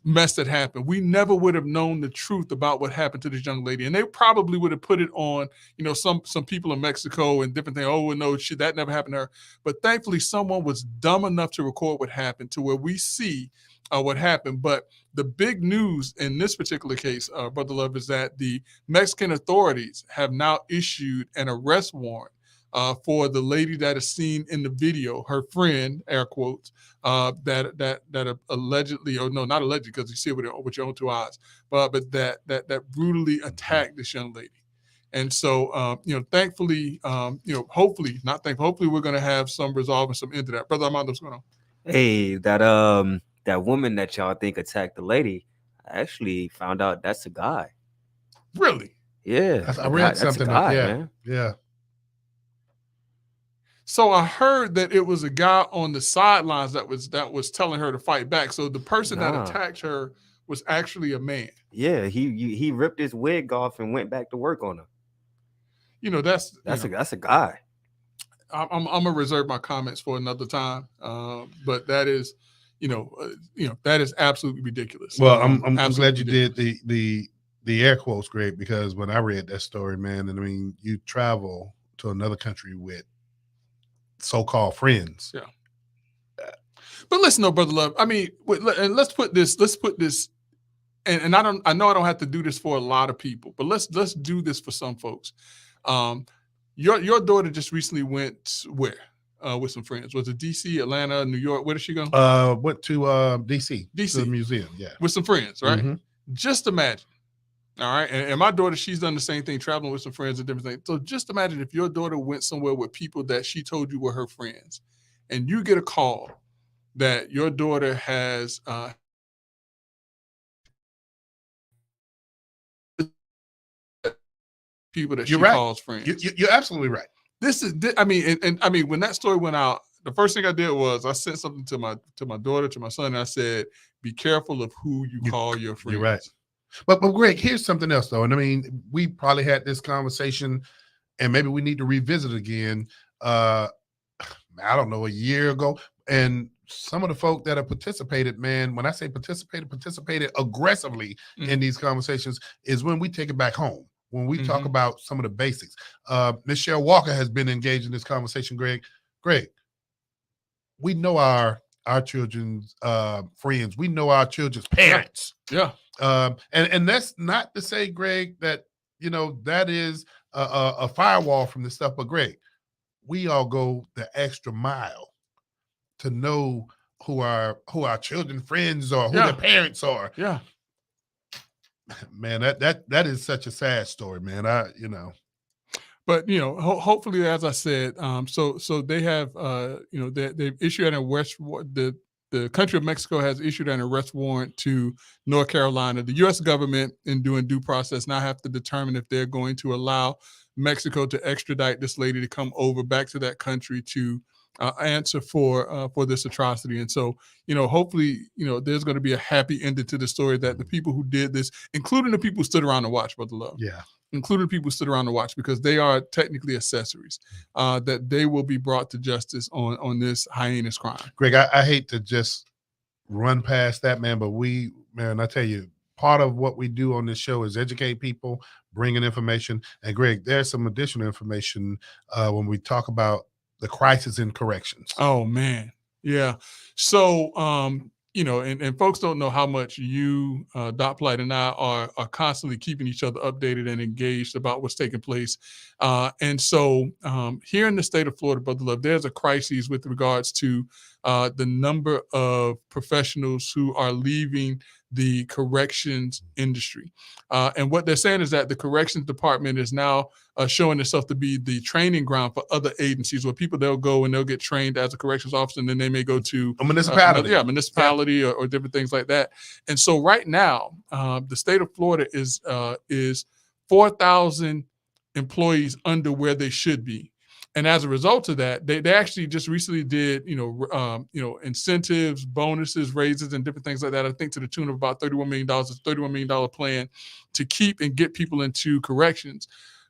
mess that happened, we never would have known the truth about what happened to this young lady. And they probably would have put it on, some people in Mexico and different things. Oh, no, shit, that never happened to her. But thankfully, someone was dumb enough to record what happened, to where we see what happened. But the big news in this particular case, Brother Love, is that the Mexican authorities have now issued an arrest warrant for the lady that is seen in the video, her friend, air quotes, that allegedly, or no, not allegedly, because you see it with your own two eyes, but that brutally attacked this young lady. And so, thankfully, hopefully we're going to have some resolve and some end to that. Brother Armando, what's going on?
Hey, that woman that y'all think attacked the lady, I actually found out that's a guy.
Really?
Yeah,
I read something.
Man.
Yeah.
So I heard that it was a guy on the sidelines that was telling her to fight back. So the person that attacked her was actually a man.
Yeah, he ripped his wig off and went back to work on her.
That's
a guy.
I'm gonna reserve my comments for another time. But that is, that is absolutely ridiculous.
Well, I'm glad you did the air quotes, Greg, because when I read that story, man, and I mean, you travel to another country with so-called friends.
Yeah. But listen, though, Brother Love, I mean, let's put this, and I know I don't have to do this for a lot of people, but let's do this for some folks. Your daughter just recently went where? With some friends. Was it DC, Atlanta, New York? Where did she go?
Went to DC, to the museum, yeah.
With some friends, right? Just imagine. All right. And my daughter, she's done the same thing, traveling with some friends and different things. So just imagine if your daughter went somewhere with people that she told you were her friends, and you get a call that your daughter has people that she calls friends.
You're absolutely right.
I mean, when that story went out, the first thing I did was I sent something to my daughter, to my son, and I said, be careful of who you call your friends.
You're right. But Greg, here's something else though. And I mean, we probably had this conversation and maybe we need to revisit it again. I don't know, a year ago. And some of the folk that have participated, man, when I say participated aggressively in these conversations is when we take it back home. When we talk about some of the basics. Michelle Walker has been engaged in this conversation, Greg. Greg, we know our children's friends. We know our children's parents.
Yeah.
And that's not to say, Greg, that that is a firewall from this stuff. But Greg, we all go the extra mile to know who our children friends are, who their parents are.
Yeah.
Man, that is such a sad story, man.
But hopefully, as I said, so they have they've issued an arrest. The country of Mexico has issued an arrest warrant to North Carolina. The U.S. government, in doing due process, now have to determine if they're going to allow Mexico to extradite this lady to come over back to that country to answer for this atrocity. And so, hopefully, there's going to be a happy ending to the story, that the people who did this, including the people who stood around to watch, Brother Love.
Yeah.
Including people who stood around to watch, because they are technically accessories, that they will be brought to justice on this heinous crime.
Greg, I hate to just run past that, man, but I tell you, part of what we do on this show is educate people, bring in information. And Greg, there's some additional information when we talk about the crisis in corrections.
Oh, man. Yeah. So, and folks don't know how much you, Dot Plight, and I are constantly keeping each other updated and engaged about what's taking place. And so here in the state of Florida, Brother Love, there's a crisis with regards to the number of professionals who are leaving the corrections industry. And what they're saying is that the corrections department is now showing itself to be the training ground for other agencies, where they'll go and they'll get trained as a corrections officer, and then they may go to
a municipality.
Municipality or different things like that. And so right now, the state of Florida is 4,000 employees under where they should be. And as a result of that, they actually just recently did, incentives, bonuses, raises, and different things like that. I think to the tune of about $31 million. It's a $31 million plan to keep and get people into corrections.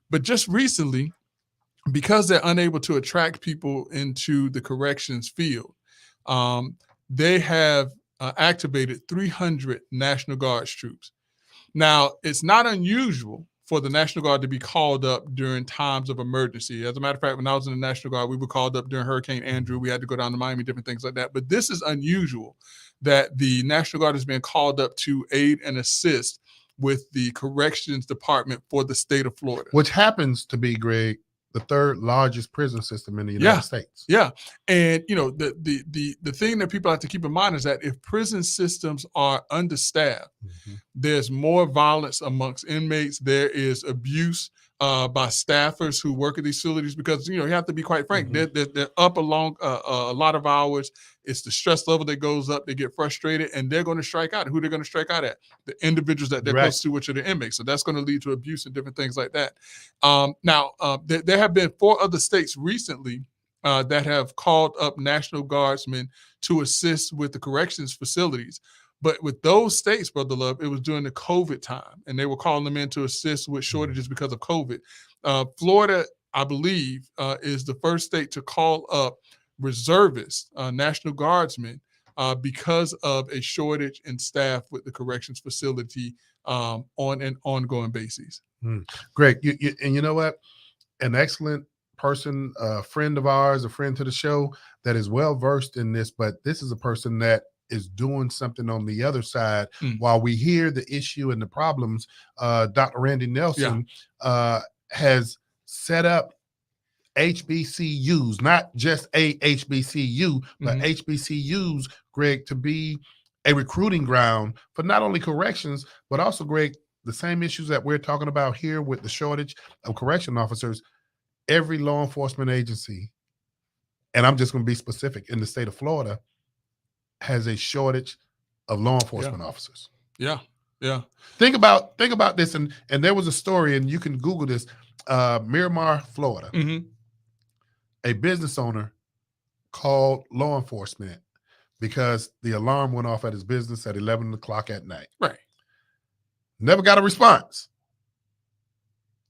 But just recently, because they're unable to attract people into the corrections field, they have activated 300 National Guard troops. Now, it's not unusual for the National Guard to be called up during times of emergency. As a matter of fact, when I was in the National Guard, we were called up during Hurricane Andrew. We had to go down to Miami, different things like that. But this is unusual that the National Guard is being called up to aid and assist with the corrections department for the state of Florida.
Which happens to be, Greg, the third largest prison system in the United States.
Yeah. And, the thing that people have to keep in mind is that if prison systems are understaffed, there's more violence amongst inmates. There is abuse by staffers who work at these facilities because, you have to be quite frank, they're up along a lot of hours. It's the stress level that goes up. They get frustrated and they're going to strike out. Who they're going to strike out at? The individuals that they're close to, which are the inmates. So that's going to lead to abuse and different things like that. There have been 4 other states recently that have called up National Guardsmen to assist with the corrections facilities. But with those states, Brother Love, it was during the COVID time, and they were calling them in to assist with shortages because of COVID. Florida, I believe, is the first state to call up reservists, National Guardsmen, because of a shortage in staff with the corrections facility on an ongoing basis.
Greg, and you know what? An excellent person, a friend of ours, a friend to the show that is well versed in this, but this is a person that is doing something on the other side. While we hear the issue and the problems, Dr. Randy Nelson has set up HBCUs, not just a HBCU, but HBCUs, Greg, to be a recruiting ground for not only corrections, but also, Greg, the same issues that we're talking about here with the shortage of correction officers. Every law enforcement agency, and I'm just going to be specific, in the state of Florida, has a shortage of law enforcement officers.
Yeah.
Think about this, and there was a story, and you can Google this. Miramar, Florida. A business owner called law enforcement because the alarm went off at his business at 11 o'clock at night.
Right.
Never got a response.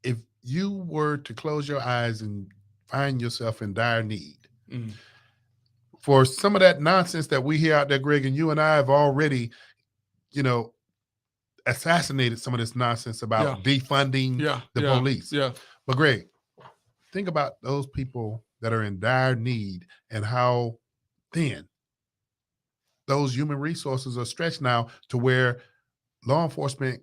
If you were to close your eyes and find yourself in dire need, for some of that nonsense that we hear out there, Greg, and you and I have already, assassinated some of this nonsense about defunding the police. But Greg, think about those people that are in dire need and how thin those human resources are stretched now to where law enforcement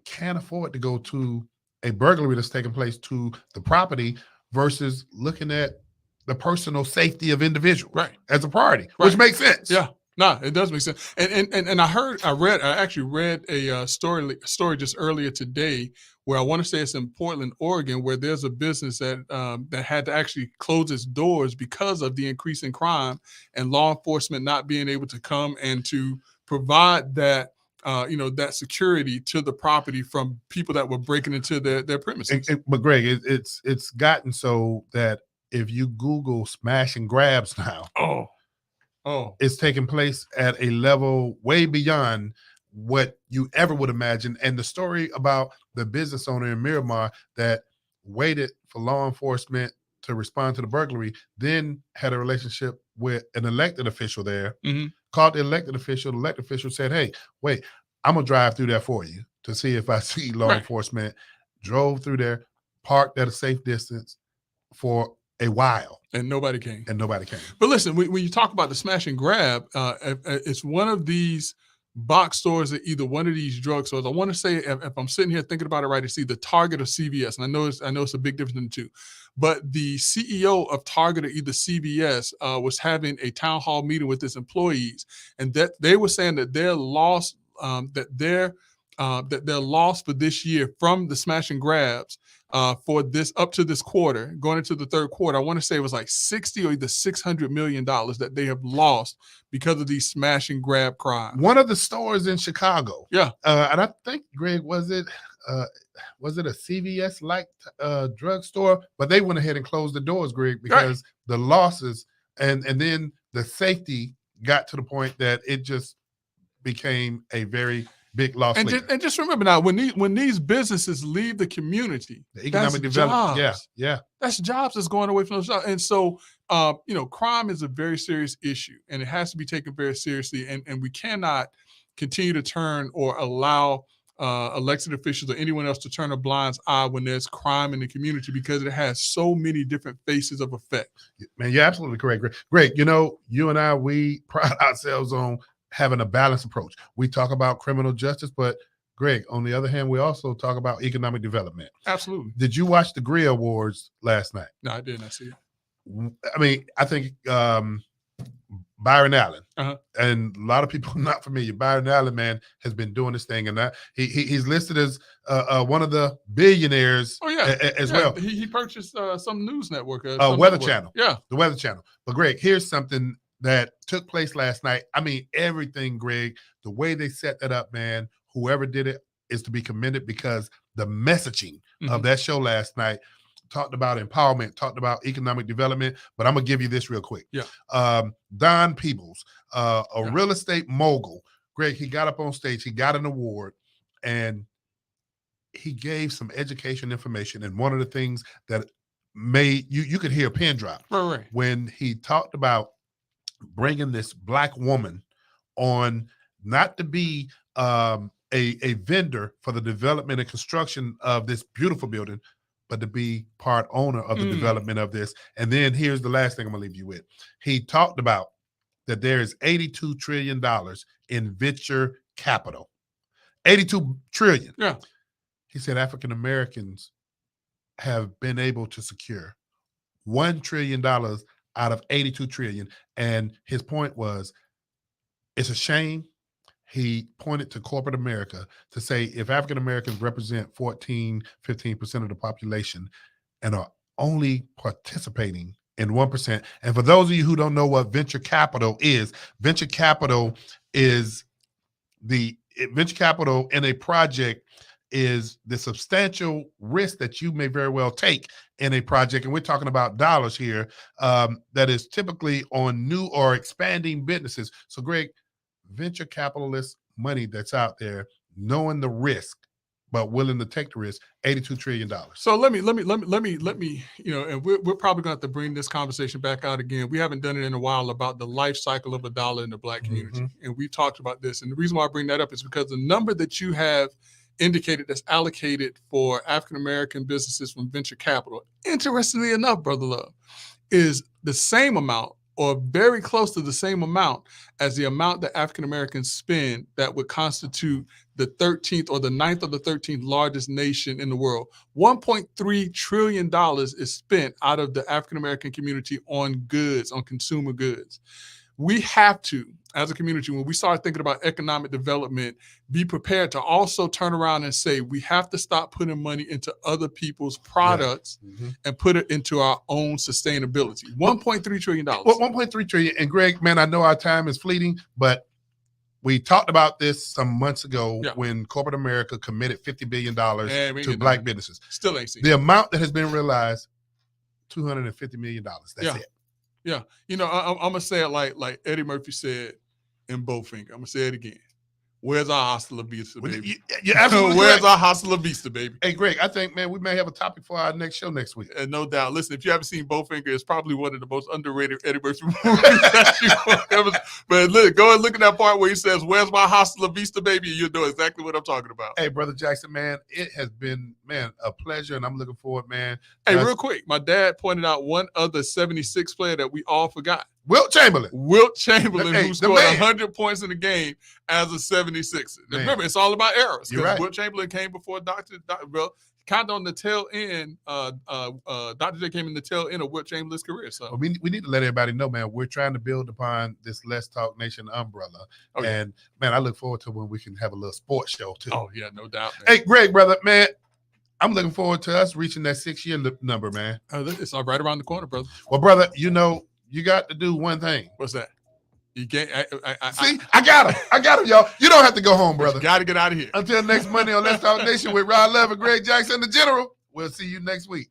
can't afford to go to a burglary that's taking place to the property versus looking at the personal safety of individuals as a priority, which makes sense.
Yeah. No, it does make sense. And I actually read a story just earlier today where I want to say it's in Portland, Oregon, where there's a business that had to actually close its doors because of the increase in crime and law enforcement not being able to come and to provide that that security to the property from people that were breaking into their premises.
But Greg, it's gotten so that if you Google smash and grabs now, it's taking place at a level way beyond what you ever would imagine. And the story about the business owner in Miramar that waited for law enforcement to respond to the burglary, then had a relationship with an elected official there, called the elected official. The elected official said, hey, wait, I'm going to drive through there for you to see if I see law enforcement. Drove through there, parked at a safe distance for a while.
And nobody came.
But
listen, when you talk about the smash and grab, it's one of these box stores at either one of these drug stores. I want to say, if I'm sitting here thinking about it right, it's either Target or CVS. And I know it's a big difference in the two. But the CEO of Target or either CVS was having a town hall meeting with his employees, and that they were saying that their loss, their loss for this year from the smash and grabs for this up to this quarter, going into the third quarter, I want to say it was like 60 or either $600 million that they have lost because of these smash and grab crimes.
One of the stores in Chicago.
Yeah.
And I think, Greg, was it was it a CVS like drugstore? But they went ahead and closed the doors, Greg, because the losses and then the safety got to the point that it just became a very big loss.
And just remember now, when these businesses leave the community,
the economic development,
that's jobs that's going away from those jobs. And so, crime is a very serious issue, and it has to be taken very seriously. And we cannot continue to turn or allow elected officials or anyone else to turn a blind eye when there's crime in the community, because it has so many different faces of effect.
Man, you're absolutely correct, Greg. You and I, we pride ourselves on having a balanced approach. We talk about criminal justice, but Greg, on the other hand, we also talk about economic development.
Absolutely.
Did you watch the Grammy Awards last night?
No, I did not see it.
I mean, I think Byron Allen, and a lot of people not familiar. Byron Allen, man, has been doing this thing, and he's listed as one of the billionaires. As well.
He purchased some news network,
Weather Channel.
Yeah,
the Weather Channel. But Greg, here's something that took place last night. I mean, everything, Greg, the way they set that up, man, whoever did it is to be commended, because the messaging of that show last night talked about empowerment, talked about economic development. But I'm going to give you this real quick. Don Peebles, a real estate mogul. Greg, he got up on stage, he got an award, and he gave some education information. And one of the things that made you could hear a pin drop when he talked about bringing this Black woman on, not to be a vendor for the development and construction of this beautiful building, but to be part owner of the development of this. And then here's the last thing I'm gonna leave you with. He talked about that there is $82 trillion in venture capital. 82 trillion.
Yeah.
He said African Americans have been able to secure $1 trillion out of 82 trillion. And his point was, it's a shame. He pointed to corporate America to say, if African Americans represent 15% of the population and are only participating in 1%. And for those of you who don't know what venture capital is the venture capital in a project is the substantial risk that you may very well take in a project. And we're talking about dollars here, that is typically on new or expanding businesses. So Greg, venture capitalist money that's out there, knowing the risk, but willing to take the risk, $82 trillion.
So let me, and we're probably going to have to bring this conversation back out again. We haven't done it in a while about the life cycle of a dollar in the Black community. And we talked about this. And the reason why I bring that up is because the number that you have indicated that's allocated for African-American businesses from venture capital, interestingly enough, Brother Love, is the same amount or very close to the same amount as the amount that African-Americans spend that would constitute the 13th or the 9th or the 13th largest nation in the world. $1.3 trillion is spent out of the African-American community on goods, on consumer goods. We have to, as a community, when we start thinking about economic development, be prepared to also turn around and say, we have to stop putting money into other people's products and put it into our own sustainability. $1.3 trillion.
Well, $1.3 trillion. And Greg, man, I know our time is fleeting, but we talked about this some months ago when corporate America committed $50 billion to Black businesses.
Still ain't seen
the amount that has been realized, $250 million. That's it.
Yeah, I'm gonna say it like Eddie Murphy said in Bowfinger. I'm gonna say it again. Where's our hasta la vista, baby?
You're absolutely
Where's our hasta la vista, baby?
Hey, Greg, I think, man, we may have a topic for our next show next week.
And no doubt. Listen, if you haven't seen Bowfinger, it's probably one of the most underrated Eddie Murphy movies that you ever. But look, go and look at that part where he says, "Where's my hasta la vista, baby?" And you'll know exactly what I'm talking about.
Hey, Brother Jackson, man, it has been, man, a pleasure, and I'm looking forward, man.
Hey, real quick, my dad pointed out one other 76 player that we all forgot.
Wilt Chamberlain,
who scored 100 points in the game as a 76er. Remember, it's all about errors.
You're right.
Wilt Chamberlain came before Dr. Kind of on the tail end. Dr. J came in the tail end of Wilt Chamberlain's career. So
we need to let everybody know, man, we're trying to build upon this Let's Talk Nation umbrella. And, man, I look forward to when we can have a little sports show, too.
Oh, yeah, no doubt, man.
Hey, Greg, brother, man, I'm looking forward to us reaching that 6-year number, man.
It's right around the corner, brother.
Well, brother, you got to do one thing.
What's that? You can't.
See, I got him, y'all. You don't have to go home, brother.
Got to get out of here.
Until next Monday on Let's Talk Nation with Rod Love and Greg Jackson, the General. We'll see you next week.